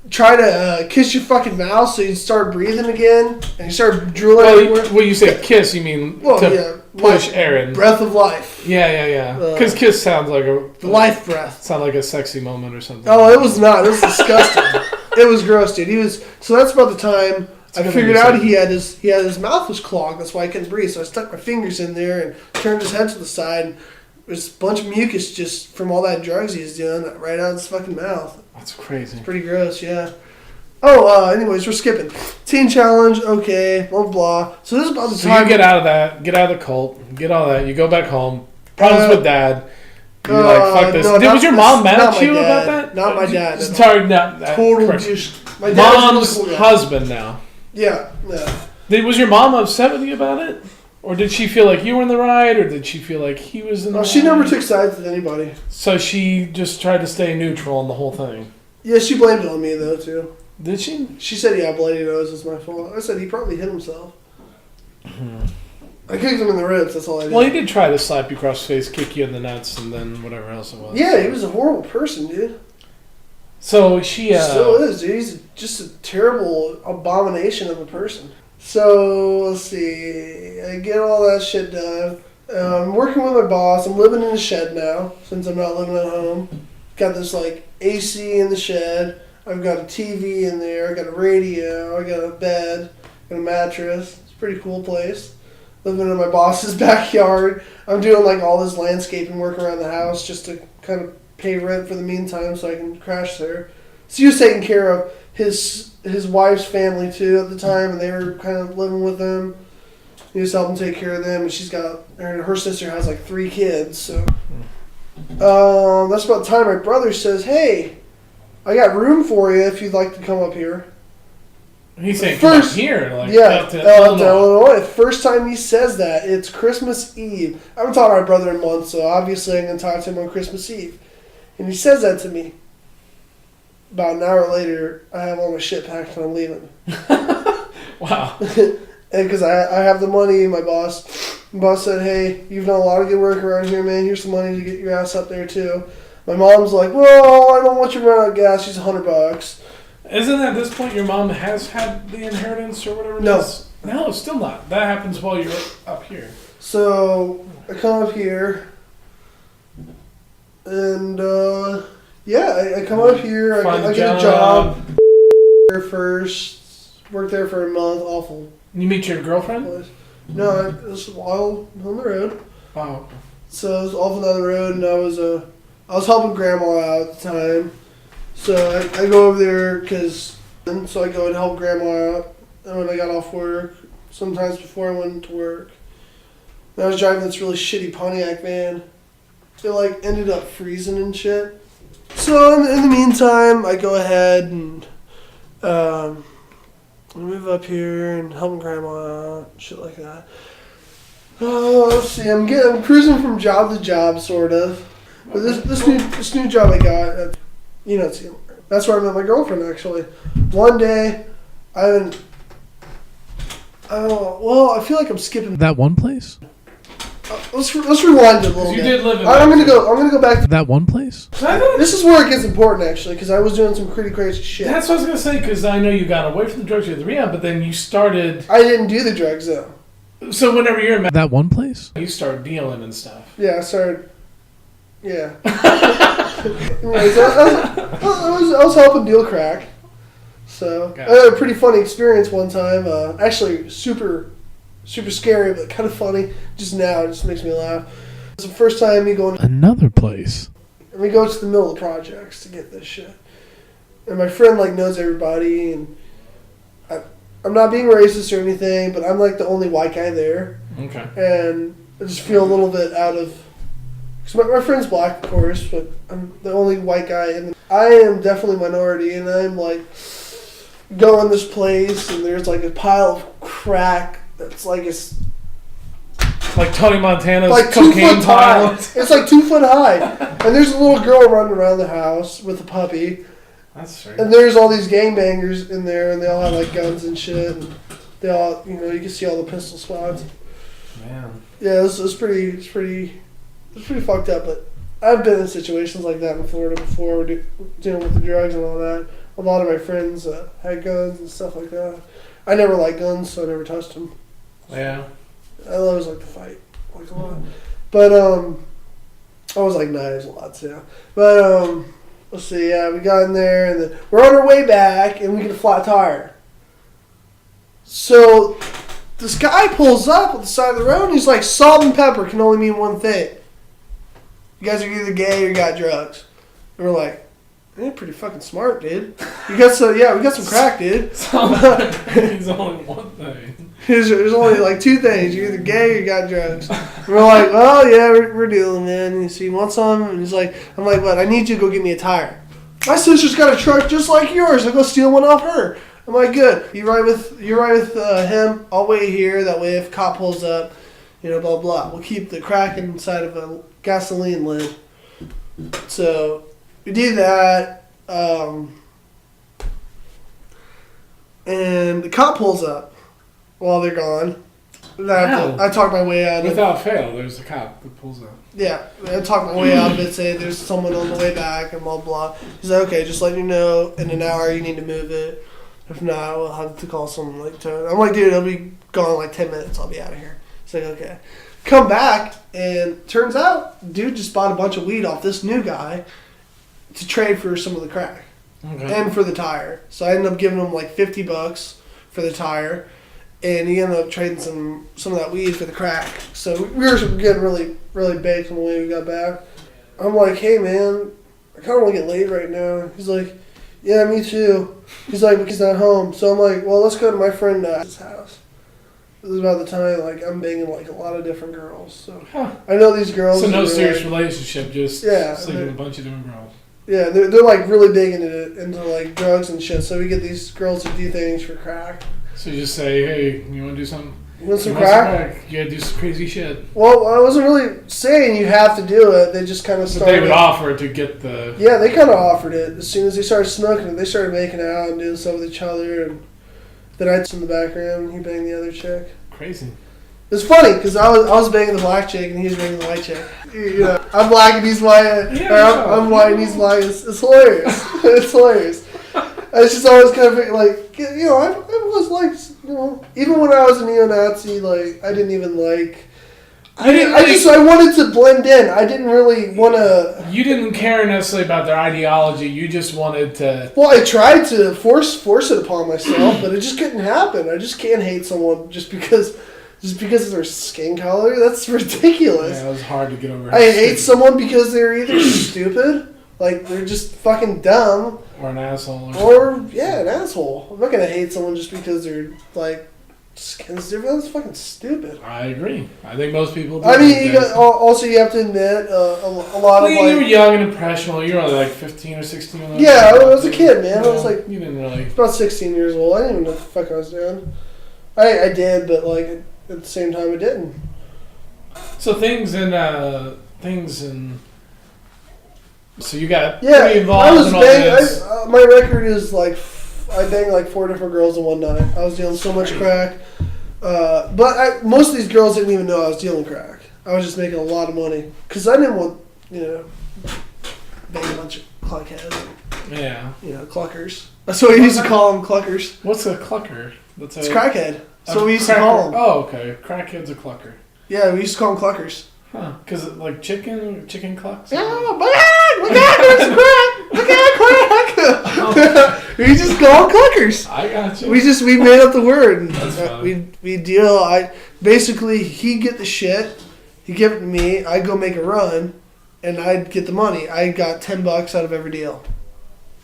B: try to kiss your fucking mouth so you start breathing again and you start drooling everywhere?
A: When you say kiss, you mean push air in.
B: Breath of life.
A: Yeah. Because kiss sounds like a
B: life breath.
A: Sound like a sexy moment or something.
B: Oh, it was not. It was disgusting. It was gross, dude. So that's about the time I figured out he had his mouth was clogged. That's why I couldn't breathe. So I stuck my fingers in there and turned his head to the side. And there's a bunch of mucus just from all that drugs he was doing right out of his fucking mouth.
A: That's crazy.
B: It's pretty gross, yeah. Oh, anyways, we're skipping. Teen challenge, okay, blah, blah. So this is about the time.
A: So you get out of that, get out of the cult, get all that, you go back home, problems with dad. You're like, fuck this. Was your mom mad at you about that?
B: Not my dad.
A: Sorry, not
B: total douche. My dad
A: mom's
B: really cool
A: husband now.
B: Yeah.
A: Was your mom upset with you about it? Or did she feel like you were in the right, or did she feel like he was in the right?
B: She never took sides with anybody.
A: So she just tried to stay neutral on the whole thing?
B: Yeah, she blamed it on me, though, too.
A: Did she?
B: She said, yeah, bloody nose is my fault. I said he probably hit himself. I kicked him in the ribs, that's all I did.
A: Well, he did try to slap you across the face, kick you in the nuts, and then whatever else it was.
B: Yeah, he was a horrible person, dude.
A: So she...
B: still is, dude. He's just a terrible abomination of a person. So, let's see. I get all that shit done. I'm working with my boss. I'm living in a shed now, since I'm not living at home. Got this, AC in the shed. I've got a TV in there. I got a radio. I got a bed. Got a mattress. It's a pretty cool place. Living in my boss's backyard. I'm doing, all this landscaping work around the house just to kind of pay rent for the meantime so I can crash there. So he was taking care of his wife's family too at the time, and they were kind of living with him. He was helping take care of them, and her sister has 3 kids. So that's about the time my brother says, "Hey, I got room for you if you'd like to come up here."
A: He's saying come up here,
B: to Illinois. First time he says that, it's Christmas Eve. I haven't talked to my brother in months, so obviously I'm going to talk to him on Christmas Eve. And he says that to me. About an hour later, I have all my shit packed and I'm leaving.
A: Wow.
B: Because I have the money. My boss said, "Hey, you've done a lot of good work around here, man. Here's some money to get your ass up there too." My mom's like, "Well, I don't want you to run out of gas. She's $100."
A: Isn't at this point your mom has had the inheritance or whatever?
B: No.
A: No, still not. That happens while you're up here.
B: So I come up here, and I come up here. I get a job there first. Worked there for a month. Awful.
A: You meet your girlfriend?
B: No, it was a while on the road.
A: Wow.
B: So I was off on the road, and I was helping Grandma out at the time. So I go over there so I go and help Grandma out. And when I got off work, sometimes before I went to work, and I was driving this really shitty Pontiac van. It ended up freezing and shit. So in the meantime, I go ahead and move up here and help Grandma out, shit like that. Let's see. I'm cruising from job to job, sort of. But this new job I got, that's where I met my girlfriend. Actually, one day, I feel like I'm skipping
C: that one place.
B: Let's rewind it a little bit.
A: You did live in
B: I'm gonna go back to
C: that one place.
B: This is where it gets important, actually, because I was doing some pretty crazy shit.
A: That's what I was gonna say, because I know you got away from the drugs, you had the rehab, but then you started.
B: I didn't do the drugs though.
A: So whenever you're in
C: that one place,
A: you start dealing and stuff.
B: Yeah, I started. Yeah. Anyways, I was helping deal crack. So I had a pretty funny experience one time. Actually, super scary, but kind of funny. Just now, it just makes me laugh. It's the first time me going
C: another place.
B: And we go to the middle of the projects to get this shit. And my friend knows everybody, and I'm not being racist or anything, but I'm the only white guy there.
A: Okay.
B: And I just feel a little bit out of. Because my friend's black, of course, but I'm the only white guy, and I am definitely minority, and I'm go in this place, and there's a pile of crack It's like it's
A: Like Tony Montana's
B: like 2
A: cocaine
B: foot high.
A: pile.
B: It's like 2 foot high, and there's a little girl running around the house with a puppy,
A: That's strange.
B: and there's all these gangbangers in there, and they all have like guns and shit, and they all, you know, you can see all the pistol spots.
A: Man.
B: Yeah, it's pretty fucked up. But I've been in situations like that in Florida before, dealing with the drugs and all that. A lot of my friends had guns and stuff like that. I never liked guns, so I never touched them.
A: Yeah.
B: I always like to fight, like a lot. But I was like knives a lot too. But let's see. Yeah, we got in there, and then we're on our way back, and we get a flat tire. So this guy pulls up at the side of the road, and he's like, "Salt and pepper can only mean one thing. You guys are either gay or you got drugs." And we're like, "You're pretty fucking smart, dude. You got some, yeah, we got some crack, dude."
A: He's only one thing.
B: There's only like 2 things. You're either gay or you got drugs. And we're like, "Oh yeah, we're dealing, man." And so you want some? And he's like, "I'm like, what? I need you to go get me a tire. My sister's got a truck just like yours. I'll go steal one off her." I'm like, "Good. You ride with him. I'll wait here. That way, if a cop pulls up, you know, blah blah. We'll keep the crack inside of a gasoline lid." So we do that, and the cop pulls up while they're gone. And I talk my way out of it.
A: Without fail, there's a cop that pulls up.
B: Yeah, I talk my way out of it, say there's someone on the way back, and blah, blah. He's like, "Okay, just letting you know, in an hour you need to move it. If not, we'll have to call someone like to." I'm like, "Dude, it'll be gone in like 10 minutes. I'll be out of here." He's like, "Okay." Come back, and turns out, dude just bought a bunch of weed off this new guy to trade for some of the crack.
A: Okay.
B: And for the tire. So I ended up giving him like $50 for the tire, and he ended up trading some of that weed for the crack. So we were getting really, really baked on the way we got back. I'm like, "Hey man, I kind of want to get laid right now." He's like, "Yeah, me too." He's like, "But he's not home." So I'm like, "Well, let's go to my friend's house." This is about the time like I'm banging like a lot of different girls. So I know these girls.
A: So no
B: are,
A: serious
B: like,
A: relationship, just sleeping with a bunch of different girls.
B: Yeah, they're like really big into like drugs and shit. So we get these girls to do things for crack.
A: So you just say, "Hey, you want to do something?
B: You want some crack?
A: You gotta do some crazy shit."
B: Well, I wasn't really saying you have to do it. They just kind of
A: But
B: started.
A: they would offer to get the.
B: Yeah, they kind of offered it. As soon as they started smoking it, they started making out and doing stuff with each other. And then I was in the background and he banged the other chick.
A: Crazy.
B: It's funny because I was banging the black chick and he was banging the white chick. You know, I'm black and he's white. I'm white and he's black. It's hilarious. It's hilarious. It's just always kind of like, you know, I was like, you know, even when I was a neo-Nazi, like I didn't even like. I wanted to blend in. I didn't really want to.
A: You didn't care necessarily about their ideology. You just wanted to.
B: Well, I tried to force it upon myself, but it just couldn't happen. I just can't hate someone just because of their skin color. That's ridiculous.
A: Yeah, it was hard to get over.
B: I hate someone because they're either stupid, like they're just fucking dumb,
A: or an asshole,
B: or an asshole. I'm not gonna hate someone just because they're like skin's different. That's fucking stupid.
A: I agree. I think most people do.
B: I mean, also you have to admit a lot of
A: you were young and impressionable. You were only like 15 or 16.
B: Yeah, I was a kid, man. I was like,
A: you didn't really.
B: About 16 years old. I didn't even know what the fuck I was doing. I did, but like at the same time, I didn't.
A: So things and. So you got pretty involved
B: I was
A: in all this.
B: my record is like I banged like 4 different girls in one night. I was dealing so much crack, but most of these girls didn't even know I was dealing crack. I was just making a lot of money because I didn't want bang a bunch of cluckheads.
A: Yeah.
B: Cluckers. That's what we used to call them, cluckers.
A: What's a clucker?
B: It's crackhead. That's what we used to call them.
A: Oh, okay. Crackhead's a clucker.
B: Yeah, we used to call them cluckers.
A: Huh. Because like chicken clucks?
B: Yeah, look at crack. We just call them cluckers.
A: I got you.
B: We made up the word.
A: That's fine.
B: We deal. Basically he'd get the shit, he'd give it to me, I'd go make a run, and I'd get the money. I got $10 out of every deal.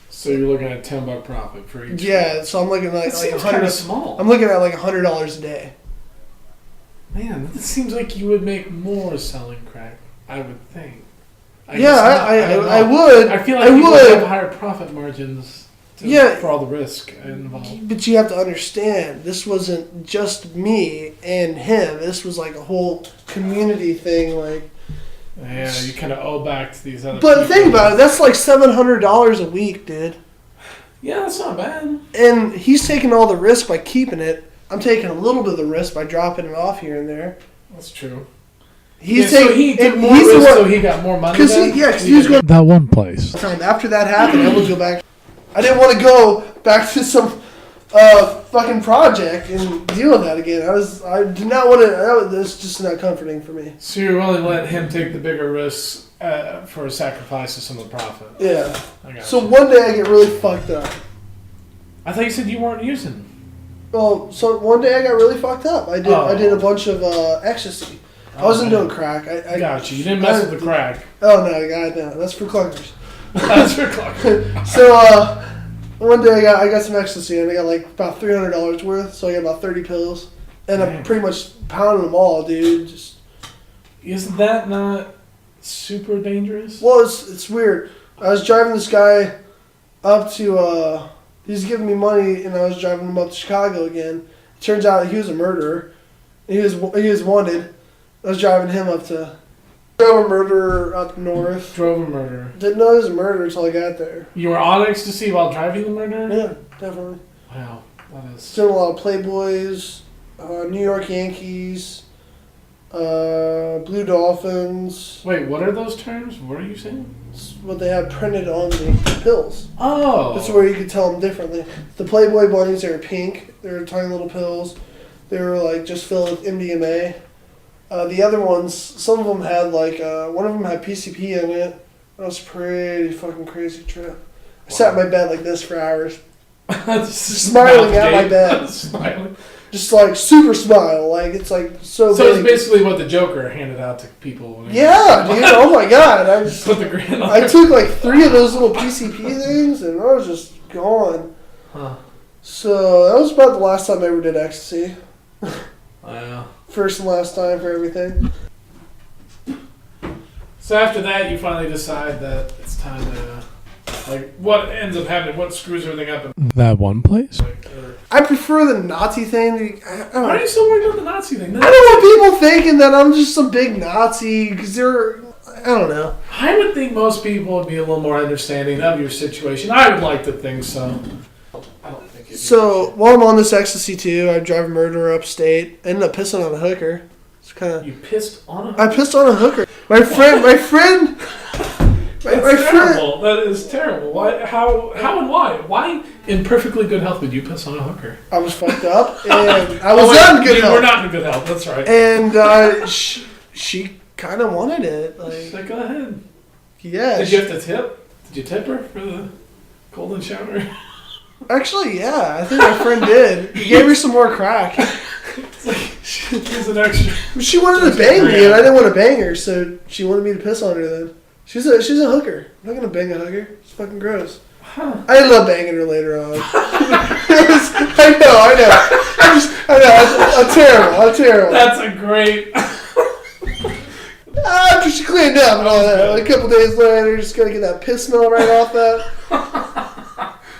A: So you're looking at $10 profit for each.
B: Yeah, so I'm looking at like
A: seems kind of small.
B: I'm looking at like $100 a day.
A: Man, it seems like you would make more selling crack. I would think.
B: I would.
A: I feel like you would have higher profit margins. for all the risk involved.
B: But you have to understand, this wasn't just me and him. This was like a whole community thing. Like,
A: yeah, you kind of owe back to these other.
B: But
A: people.
B: think about it. That's like $700 a week, dude.
A: Yeah, that's not bad.
B: And he's taking all the risk by keeping it. I'm taking a little bit of the risk by dropping it off here and there.
A: That's true.
B: So
A: he took more risk, so he got more money.
B: Because he was going.
C: That one place.
B: After that happened, I would go back. I didn't want to go back to some fucking project and deal with that again. I did not want to. That's just not comforting for me.
A: So you're willing to let him take the bigger risks for a sacrifice of some of the profit.
B: Yeah. So
A: you.
B: one day I get really fucked up.
A: I thought you said you weren't using.
B: Well, so one day I got really fucked up. I did a bunch of ecstasy. I wasn't doing crack. I
A: got you. You didn't mess with the crack.
B: Oh no, God, no. That's for clunkers.
A: That's for clunkers.
B: So one day I got some ecstasy and I got like about $300 worth. So I got about 30 pills, and I'm pretty much pounding them all, dude. Just
A: isn't that not super dangerous?
B: Well, it's weird. I was driving this guy up to. He's giving me money, and I was driving him up to Chicago again. It turns out he was a murderer. He was wanted. I was driving him up to. Drove a murderer up north.
A: Drove a murderer.
B: Didn't know he was a murderer until I got there.
A: You were on ecstasy while driving the murderer?
B: Yeah, definitely.
A: Wow, that is.
B: Doing a lot of Playboys, New York Yankees, Blue Dolphins.
A: Wait, what are those terms? What are you saying?
B: It's what they have printed on the pills.
A: Oh.
B: That's where you could tell them differently. The Playboy bunnies, they were pink. They were tiny little pills. They were like just filled with MDMA. The other ones, some of them had like, one of them had PCP in it. That was a pretty fucking crazy trip. I sat in my bed like this for hours. Smiling at my bed.
A: Smiling.
B: Just like super smile. Like it's like so
A: So
B: big.
A: it's basically what the Joker handed out to people.
B: Yeah, dude. Oh my God. I just
A: put the grin on
B: I took like 3 of those little PCP things and I was just gone.
A: Huh.
B: So that was about the last time I ever did ecstasy.
A: Wow.
B: First and last time for everything.
A: So after that, you finally decide that it's time to, like, what ends up happening? What screws everything up?
C: That one place?
B: I prefer the Nazi thing.
A: Why are you so worried about the Nazi thing?
B: I don't want people thinking that I'm just some big Nazi because they're. I don't know.
A: I would think most people would be a little more understanding of your situation. I would like to think so. I don't think it'd be
B: So while I'm on this ecstasy too, I drive a murderer upstate. I ended up pissing on a hooker. It's kind of.
A: You pissed on a hooker?
B: I pissed on a hooker. My friend.
A: That's terrible. That is terrible. Why? How and why? Why, in perfectly good health, would you piss on a hooker?
B: I was fucked up, and I was not in good
A: You
B: health.
A: were not in good health. That's right.
B: And she kind of wanted it. Like,
A: Go ahead.
B: yeah.
A: Did you have to tip? Did you tip her for the golden shower?
B: Actually, yeah. I think my friend did. He gave her some more crack.
A: It's like she's an extra.
B: She wanted to bang me, and I didn't want to bang her, so she wanted me to piss on her. Then she's a hooker. I'm not gonna bang a hooker. It's fucking gross.
A: Huh.
B: I ended up banging her later on. I know. I'm terrible.
A: That's a great.
B: After she cleaned up and all that, like a couple days later, just gonna get that piss smell right off that.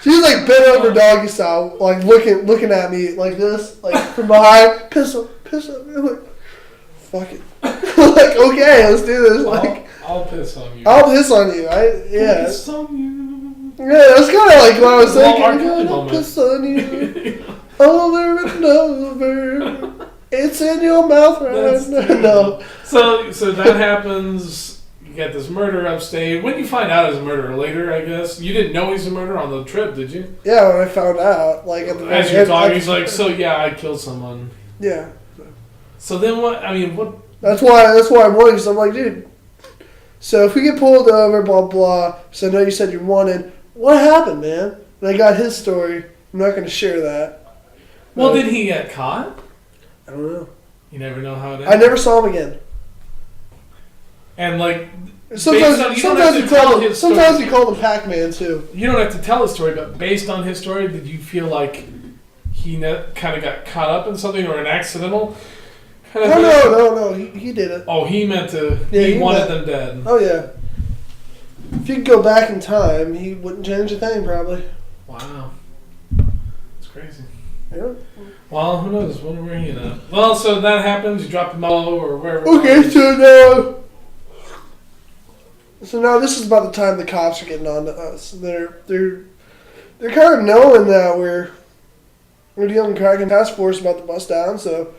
B: She was like bent over doggy style, like looking at me like this, like from behind. Piss on me. I'm like, fuck it. Like, okay, let's do this. Like,
A: I'll piss on you.
B: I'll piss on you. Yeah.
A: Piss on you.
B: Yeah, that's kind of like what I was
A: Well,
B: thinking. I'll piss on you. Over and over. It's in your mouth right now. No.
A: So that happens. You get this murder upstate. When did you find out he was a murderer? Later, I guess. You didn't know he's a murderer on the trip, did you?
B: Yeah, when I found out, like at the
A: as you're talking, he's like, "So yeah, I killed someone."
B: Yeah.
A: So then what? I mean, what?
B: That's why I'm worried. Because I'm like, dude. So if we get pulled over, blah blah. So I know you said you wanted. What happened, man? And I got his story. I'm not going to share that.
A: Well, did he get caught?
B: I don't know.
A: You never know how it ends.
B: I never saw him again.
A: And like,
B: sometimes you call him Pac-Man too.
A: You don't have to tell his story, but based on his story, did you feel like he kind of got caught up in something or an accidental?
B: No. He did it.
A: Oh, he meant to.
B: Yeah,
A: he wanted them dead.
B: Oh yeah. If you could go back in time, he wouldn't change a thing, probably.
A: Wow. It's crazy.
B: Yeah.
A: Well, who knows? What are we in? Well, so that happens. You drop them all, or wherever.
B: Okay, so now this is about the time the cops are getting on to us. They're kind of knowing that we're dealing with cracking task force about to bust down. So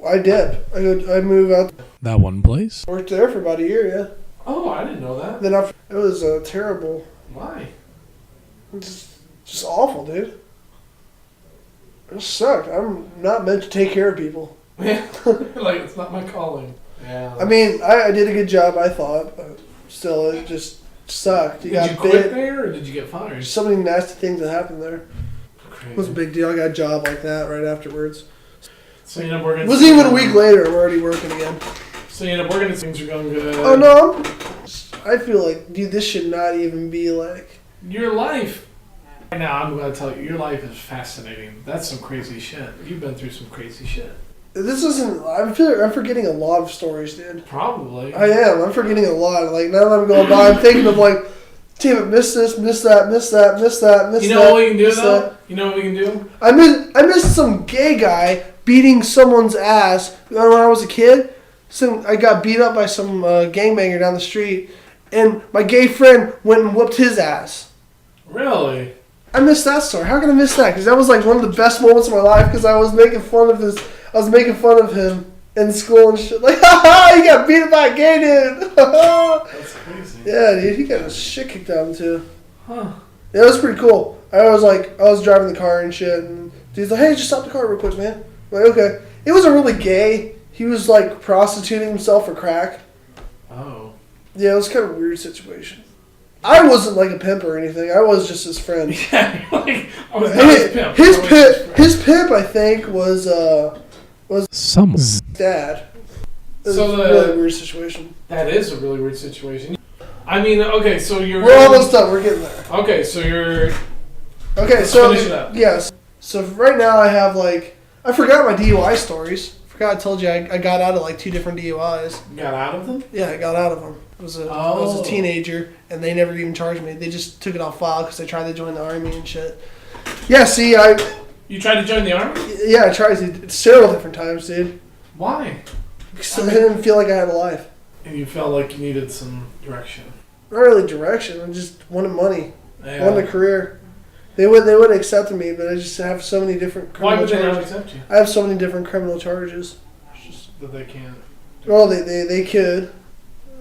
B: I dip. I move out.
C: That one place?
B: Worked there for about a year. Yeah.
A: Oh, I didn't know that.
B: Then it was terrible.
A: Why?
B: Just awful, dude. It sucked. I'm not meant to take care of people.
A: Yeah. Like, it's not my calling. Yeah.
B: I mean, I did a good job, I thought, but still, it just sucked.
A: Did you quit there, or did you get fired?
B: So many nasty things that happened there.
A: Crazy.
B: It was a big deal. I got a job like that right afterwards.
A: So you end up working.
B: It wasn't even a week later. We're already working again.
A: So you end up working and things are going good.
B: Oh, no. I feel like, dude, this should not even be like...
A: Your life. Right now, I'm going to tell you, your life is fascinating. That's some crazy shit. You've been through some crazy shit.
B: This isn't... I feel like I'm forgetting a lot of stories, dude.
A: Probably.
B: I am. I'm forgetting a lot. Like, now that I'm going by, I'm thinking of like, damn it, missed this, missed that, missed that, missed that, missed that.
A: You know what we can do, though? That. You know what we can do?
B: I missed some gay guy beating someone's ass when I was a kid. I got beat up by some gangbanger down the street, and my gay friend went and whooped his ass.
A: Really?
B: I missed that story. How can I miss that? Because that was like one of the best moments of my life. Because I was making fun of him in school and shit. Like, ha ha! He got beat up by a gay dude.
A: That's crazy.
B: Yeah, dude, he got his shit kicked out of him too.
A: Huh?
B: Yeah, it was pretty cool. I was driving the car and shit, and dude's like, "Hey, just stop the car real quick, man." I'm like, okay. It wasn't really gay. He was like prostituting himself for crack.
A: Oh.
B: Yeah, it was kind of a weird situation. I wasn't like a pimp or anything. I was just his friend.
A: Yeah, like, I was not his pimp.
B: His pimp, I think, was
C: someone's
B: dad. It was
A: So
B: a really weird situation.
A: That is a really weird situation. I mean, okay, so
B: We're almost done. We're getting there.
A: Okay, so you're...
B: Okay,
A: Let's
B: so...
A: finish it up.
B: Yes. So right now I have like... I forgot my DUI stories. I told you I got out of like 2 different DUIs.
A: You got out of them?
B: Yeah, I got out of them. I was a teenager, and they never even charged me. They just took it off file because I tried to join the army and shit. Yeah, see,
A: You tried to join the army?
B: Yeah, I tried to several different times, dude.
A: Why?
B: Because I didn't feel like I had a life.
A: And you felt like you needed some direction.
B: Not really direction. I just wanted money.
A: Yeah.
B: I wanted a career. They wouldn't accept me, but I just have so many different criminal
A: Why would they not
B: charges.
A: accept you?
B: I have so many different criminal charges.
A: It's just that they can't.
B: Well, they could.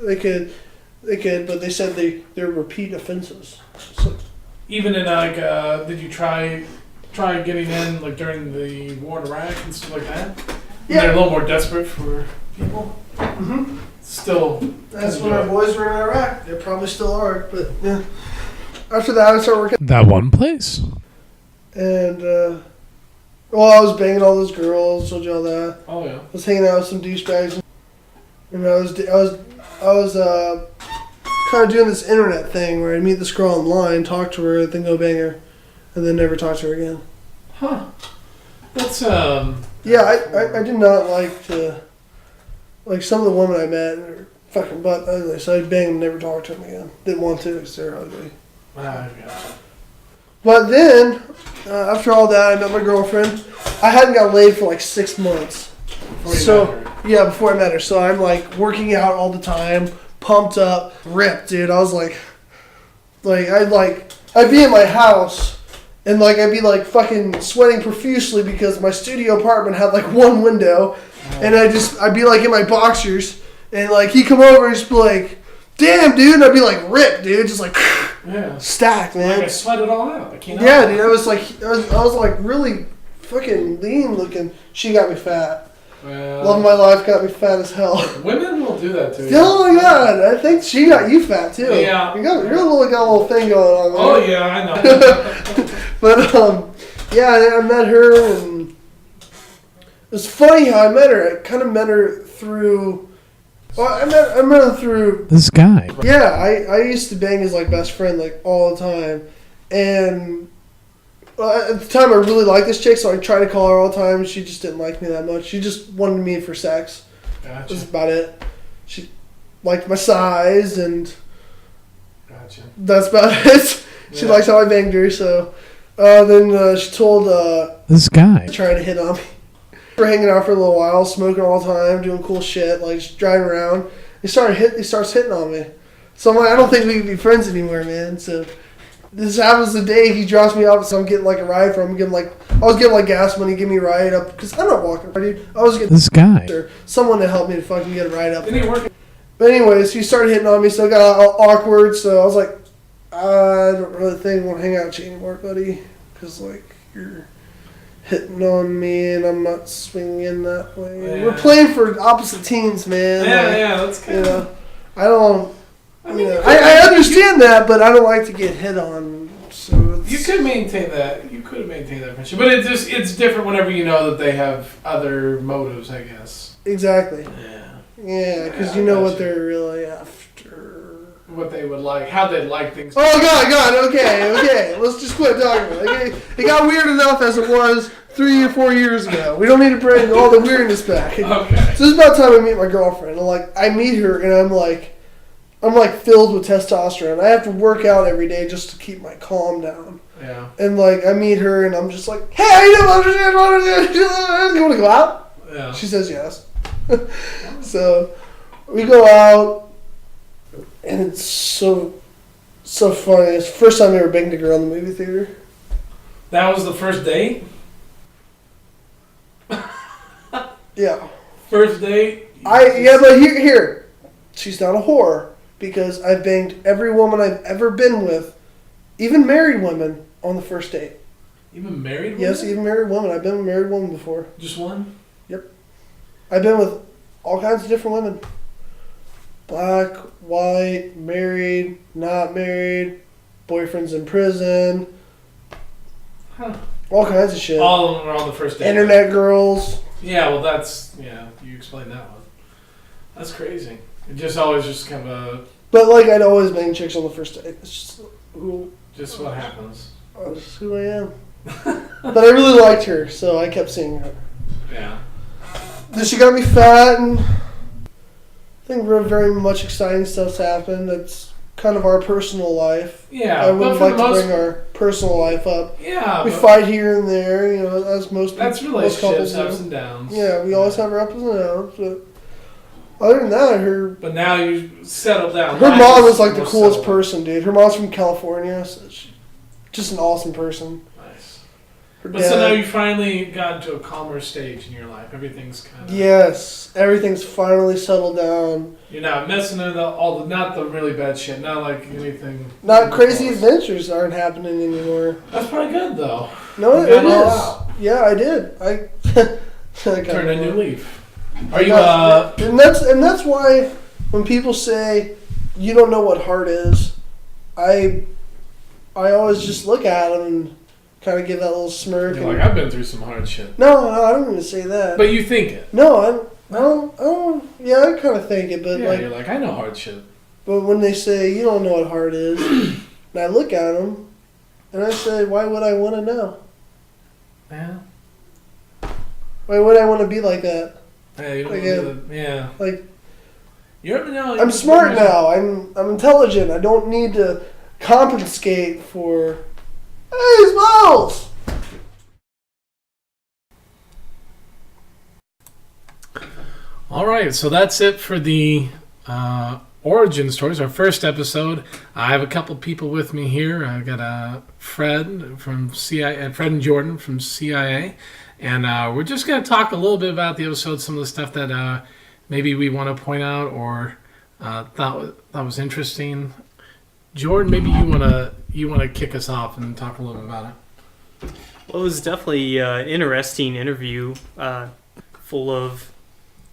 B: They could, but they said they're repeat offenses. So,
A: Even in like, did you try getting in like during the war in Iraq and stuff like that?
B: yeah.
A: They're a little more desperate for people.
B: Mm-hmm.
A: Still.
B: That's when our boys were in Iraq. They probably still are, but yeah. After that, I started working.
C: that one place?
B: And, I was banging all those girls, told you all that.
A: Oh yeah.
B: I was hanging out with some douchebags. And I was kind of doing this internet thing where I'd meet this girl online, talk to her, then go bang her, and then never talk to her again.
A: Huh. That's
B: Yeah, I did not like to... Like, some of the women I met are fucking butt ugly, so I'd bang them and never talk to them again. Didn't want to because they're ugly.
A: I gotcha.
B: But then, after all that, I met my girlfriend. I hadn't got laid for like 6 months. Yeah, before I met her. So I'm like working out all the time, pumped up, ripped, dude. I was like I'd be in my house and like I'd be like fucking sweating profusely because my studio apartment had like one window, and I'd be like in my boxers, and like he'd come over and just be like, "Damn, dude," and I'd be like ripped, dude, just like stacked, man.
A: Like I sweat it all out. I can't.
B: Yeah, dude. I was like really fucking lean looking. She got me fat.
A: Well,
B: Love of my life got me fat as hell.
A: Women will do that to you.
B: Oh my god, I think she got you fat too.
A: Yeah.
B: You got a little thing going on there.
A: Oh yeah, I know.
B: But yeah, I met her, and it was funny how I met her. I kind of met her through. Well, I met her through.
C: This guy.
B: Yeah, I used to bang his like best friend like all the time, and at the time I really liked this chick, so I tried to call her all the time. She just didn't like me that much. She just wanted me for sex.
A: Gotcha.
B: That's about it. She liked my size, and
A: Gotcha.
B: that's about it. She likes how I banged her, so Then she told
C: This guy.
B: trying to hit on me. We're hanging out for a little while, smoking all the time, doing cool shit, like just driving around. He starts hitting on me. So I'm like, I don't think we can be friends anymore, man. So this happens the day he drops me off, so I'm getting like a ride from him. I was getting like gas money, give me a ride up, because I'm not walking, dude. I was getting
C: This guy.
B: someone to help me to fucking get a ride up.
A: Didn't he work?
B: But anyways, he started hitting on me, so it got all awkward. So I was like, I don't really think I want to hang out with you anymore, buddy, because like you're hitting on me and I'm not swinging that way.
A: Yeah.
B: We're playing for opposite teams, man.
A: That's good.
B: You know, I don't.
A: I mean,
B: I understand that, but I don't like to get hit on. So
A: you could maintain that. You could maintain that friendship, but it's different whenever you know that they have other motives, I guess.
B: exactly.
A: Yeah.
B: Because
A: Yeah,
B: you know
A: I
B: what
A: gotcha.
B: they're really after.
A: What they would like, how they'd like things.
B: Oh God, okay. Let's just quit talking about it. It got weird enough as it was 3 or 4 years ago. We don't need to bring all the weirdness back.
A: Okay.
B: So it's about time I meet my girlfriend. I meet her and I'm like filled with testosterone. I have to work out every day just to keep my calm down.
A: Yeah.
B: And like I meet her and I'm just like, hey, how you doing? You want to go out?
A: Yeah.
B: She says yes. So we go out. And it's so funny. It's the first time I ever banged a girl in the movie theater.
A: That was the first date?
B: Yeah.
A: First date?
B: But here. She's not a whore because I've banged every woman I've ever been with, even married women, on the first date.
A: Even married women?
B: Yes, even married women. I've been with a married woman before.
A: Just one?
B: I've been with all kinds of different women. Black, white, married, not married, boyfriends in prison,
A: Huh.
B: all kinds of shit.
A: All of them were on the first date.
B: Internet girls.
A: Yeah, well, you explained that one. That's crazy. It just always just kind of
B: But like I'd always bang chicks on the first date. It's just
A: just what happens.
B: that's just who I am. But I really liked her, so I kept seeing her.
A: Yeah.
B: Then she got me fat, and I think very much exciting stuff's happened. That's kind of our personal life.
A: Yeah.
B: I would
A: but
B: like to bring our personal life up.
A: Yeah.
B: We
A: but
B: fight here and there, as most
A: That's
B: most couples
A: relationships, ups
B: do.
A: and downs.
B: Yeah, we always have our ups and downs, but other than that, her
A: But now you settled down.
B: mom is like the coolest person, dude. Her mom's from California, so she's just an awesome person.
A: Nice.
B: Her
A: But so now
B: dad-
A: you finally got into a calmer stage in your life. Everything's kind of.
B: Yes, everything's finally settled down.
A: You're not messing with not the really bad shit. Not like anything.
B: Not crazy adventures aren't happening anymore.
A: That's probably good though.
B: No,
A: You
B: it
A: got it all
B: is.
A: out.
B: Yeah, I did. I
A: Turn a new leaf. Are you
B: and that's why when people say you don't know what heart is, I always just look at them and kind of give that little smirk.
A: You're like, I've been through some hard shit.
B: No, I don't even say that.
A: But you think it.
B: No, I don't. Yeah, I kind of think it, but
A: Yeah, you're like, I know hard shit.
B: But when they say you don't know what heart is, and I look at them, and I say, why would I want to know?
A: Yeah.
B: Why would I want to be like that?
A: Hey, you don't
B: Like,
A: do that. Yeah.
B: Like
A: I'm
B: smart now. I'm intelligent. I don't need to compensate for. Hey, Smiles!
A: All right, so that's it for the origin stories, our first episode. I have a couple people with me here. I got Fred from CIA, and Fred and Jordan from CIA, and we're just going to talk a little bit about the episode, some of the stuff that maybe we want to point out or thought was interesting. Jordan, maybe you want to kick us off and talk a little bit about it.
D: Well, it was definitely an interesting interview, full of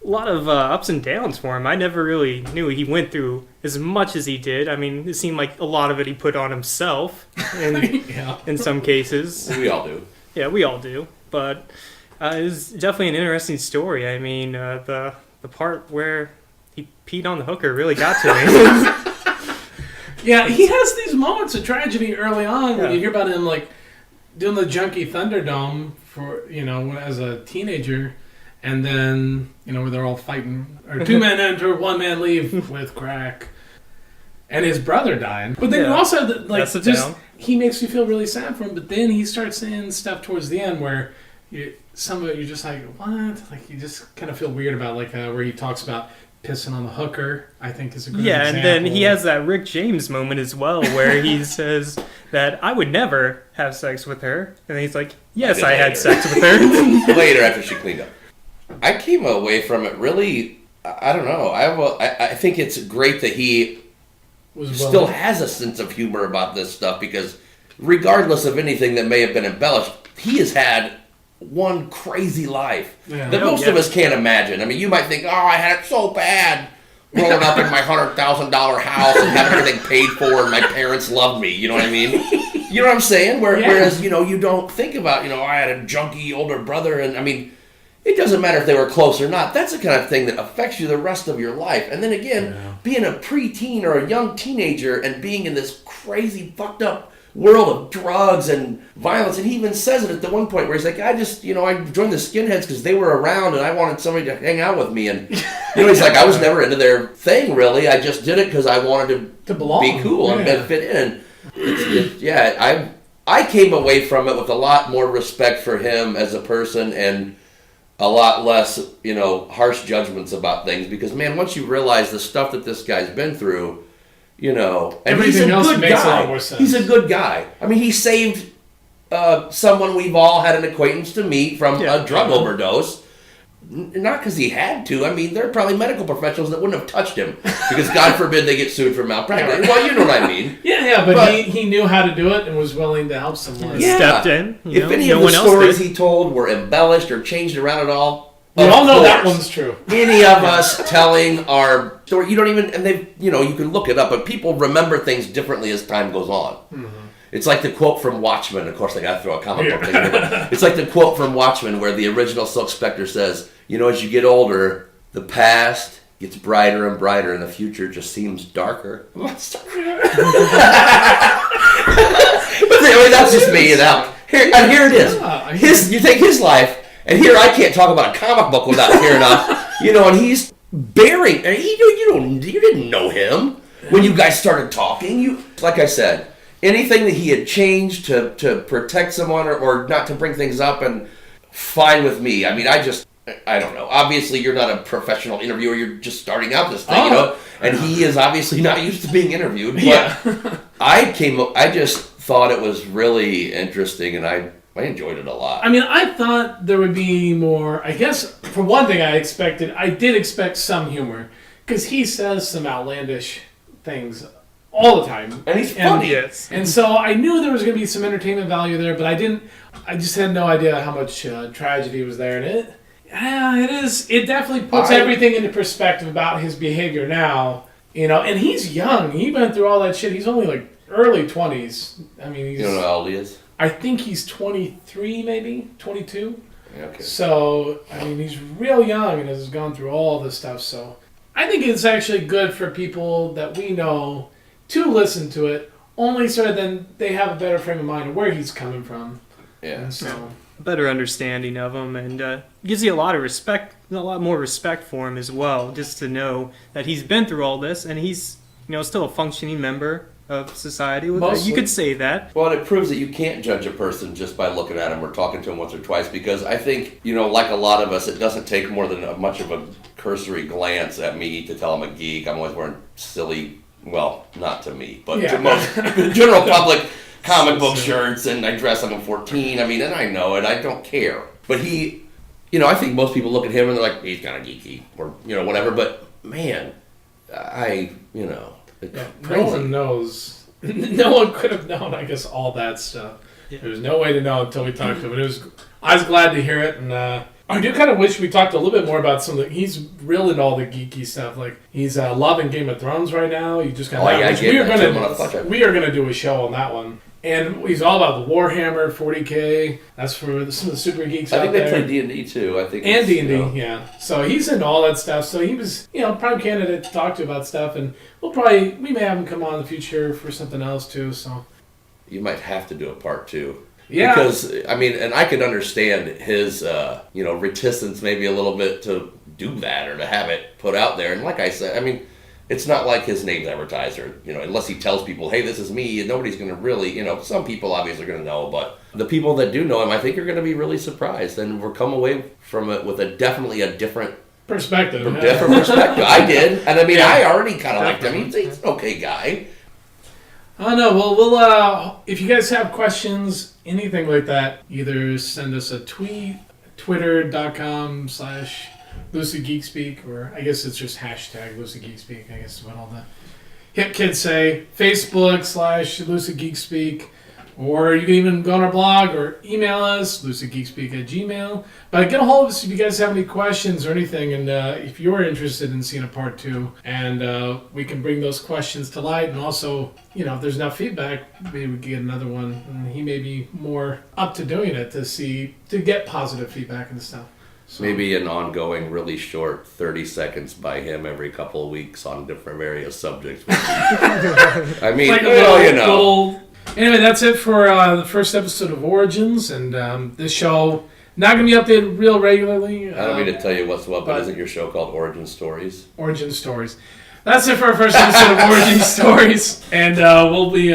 D: a lot of ups and downs for him. I never really knew he went through as much as he did. I mean, it seemed like a lot of it he put on himself
A: Yeah.
D: in some cases.
E: We all do.
D: Yeah, we all do. But it was definitely an interesting story. I mean, the part where he peed on the hooker really got to me.
A: Yeah, he has these moments of tragedy early on when
D: Yeah.
A: you hear about him like doing the Junkie Thunderdome for as a teenager, and then where they're all fighting or two men enter, one man leave with crack, and his brother dying. But then you
D: Yeah.
A: also have the, like,
D: That's the
A: just
D: down.
A: he makes you feel really sad for him. But then he starts saying stuff towards the end where some of it you're just like, what? Like you just kind of feel weird about, like where he talks about pissing on the hooker. I think is a good example.
D: and then he has that Rick James moment as well, where he says that I would never have sex with her, and then he's like, yes, I had sex with her.
E: Later, after she cleaned up. I came away from it really, I don't know. I think it's great that he still has a sense of humor about this stuff, because regardless of anything that may have been embellished, he has had one crazy life that most of us can't imagine. I mean, you might think, oh, I had it so bad growing up in my $100,000 house and having everything paid for and my parents loved me. You know what I mean? You know what I'm saying? Whereas, you know, you don't think about, you know, I had a junky older brother, and I mean, it doesn't matter if they were close or not. That's the kind of thing that affects you the rest of your life. And then again, being a preteen or a young teenager and being in this crazy, fucked up world of drugs and violence. And he even says it at the one point where he's like, I joined the skinheads because they were around and I wanted somebody to hang out with me. And, you know, he's like, I was never into their thing, really. I just did it because I wanted to
A: belong,
E: be cool and fit in. I came away from it with a lot more respect for him as a person and a lot less, you know, harsh judgments about things, because, man, once you realize the stuff that this guy's been through, you know, and
A: everything else makes a lot
E: guy.
A: more sense.
E: He's a good guy. I mean, he saved someone we've all had an acquaintance to meet from a drug overdose. Not because he had to. I mean, there are probably medical professionals that wouldn't have touched him because, God forbid, they get sued for malpractice. Well, you know what I mean.
A: But he knew how to do it and was willing to help someone.
E: Yeah.
D: Stepped in.
E: If any of the stories he told were embellished or changed around at all,
A: we all know that one's true.
E: Any of us telling our story, you don't even, and they, you know, you can look it up, but people remember things differently as time goes on. Mm-hmm. It's like the quote from Watchmen. Of course, I got to throw a comic book thing in there. It's like the quote from Watchmen where the original Silk Spectre says, you know, as you get older, the past gets brighter and brighter, and the future just seems darker. But I mean, that's just me, you know. Here it is. You take his life. And here I can't talk about a comic book without tearing up, you know. And he's bearing. And you didn't know him when you guys started talking. You, like I said, anything that he had changed to protect someone or not to bring things up, and fine with me. I mean, I don't know. Obviously, you're not a professional interviewer. You're just starting out this thing, you know. And he is obviously not used to being interviewed. But I just thought it was really interesting, and I enjoyed it a lot.
A: I mean, I thought there would be more. I guess, for one thing, I did expect some humor. Because he says some outlandish things all the time.
E: And he's funny.
A: And so I knew there was going to be some entertainment value there, but I just had no idea how much tragedy was there. And it definitely puts everything into perspective about his behavior now. You know, and he's young. He went through all that shit. He's only like early 20s. I mean,
E: you don't know how old he is?
A: I think he's 23, maybe 22.
E: Okay.
A: So I mean, he's real young and has gone through all this stuff. So I think it's actually good for people that we know to listen to it. Only so then they have a better frame of mind of where he's coming from.
E: Yeah.
A: And so
D: better understanding of him, and gives you a lot more respect for him as well. Just to know that he's been through all this and he's, you know, still a functioning member of society. You could say that.
E: Well, it proves that you can't judge a person just by looking at him or talking to him once or twice, because I think, you know, like a lot of us, it doesn't take more than much of a cursory glance at me to tell I'm a geek. I'm always wearing silly, well, not to me, but to most the general public, comic book shirts, and I dress like I'm 14. I mean, and I know it. I don't care. But he, you know, I think most people look at him and they're like, he's kind of geeky or, you know, whatever. But, man, you know.
A: No one knows. No one could have known, I guess, all that stuff. Yeah. There was no way to know until we talked to him. I was glad to hear it, and I do kind of wish we talked a little bit more about some of the. He's real into all the geeky stuff. Like he's loving Game of Thrones right now. You just got we are gonna do a show on that one. And he's all about the Warhammer 40K. That's for some of the super geeks out there.
E: I think they play D&D too. I think.
A: And D&D, yeah. So he's into all that stuff. So he was, you know, prime candidate to talk to about stuff. And we may have him come on in the future for something else too. So
E: you might have to do a part 2.
A: Yeah.
E: Because I mean, and I could understand his, reticence maybe a little bit to do that or to have it put out there. And like I said, I mean, it's not like his name's advertised, or unless he tells people, hey, this is me, and nobody's going to really, some people obviously are going to know, but the people that do know him, I think, are going to be really surprised, and we'll come away from it with definitely a different
A: perspective.
E: Different perspective. I did, and I mean, I already kind of liked him. He's an okay guy.
A: Oh no, well, we'll if you guys have questions, anything like that, either send us a tweet, twitter.com/LucidGeekSpeak, or I guess it's just hashtag LucidGeekSpeak, I guess is what all the hip kids say. Facebook/LucidGeekSpeak, or you can even go on our blog or email us, lucidgeekspeak@gmail.com. But get a hold of us if you guys have any questions or anything, and if you're interested in seeing a part 2, and we can bring those questions to light, and also, if there's enough feedback, maybe we can get another one, and he may be more up to doing it to get positive feedback and stuff. So,
E: maybe an ongoing, really short 30 seconds by him every couple of weeks on different various subjects. I mean,
A: Anyway, that's it for the first episode of Origins, and this show not going to be updated real regularly.
E: I don't mean to tell you what's what, but isn't your show called Origin Stories?
A: Origin Stories. That's it for our first episode of Origin Stories, and we'll be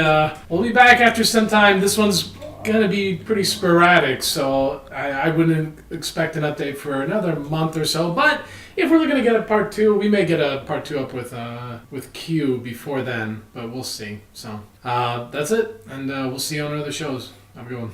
A: back after some time. This one's going to be pretty sporadic, so I wouldn't expect an update for another month or so, but if we're looking to get a part 2, we may get a part 2 up with Q before then, but we'll see. So that's it, and we'll see you on other shows. Have a good one.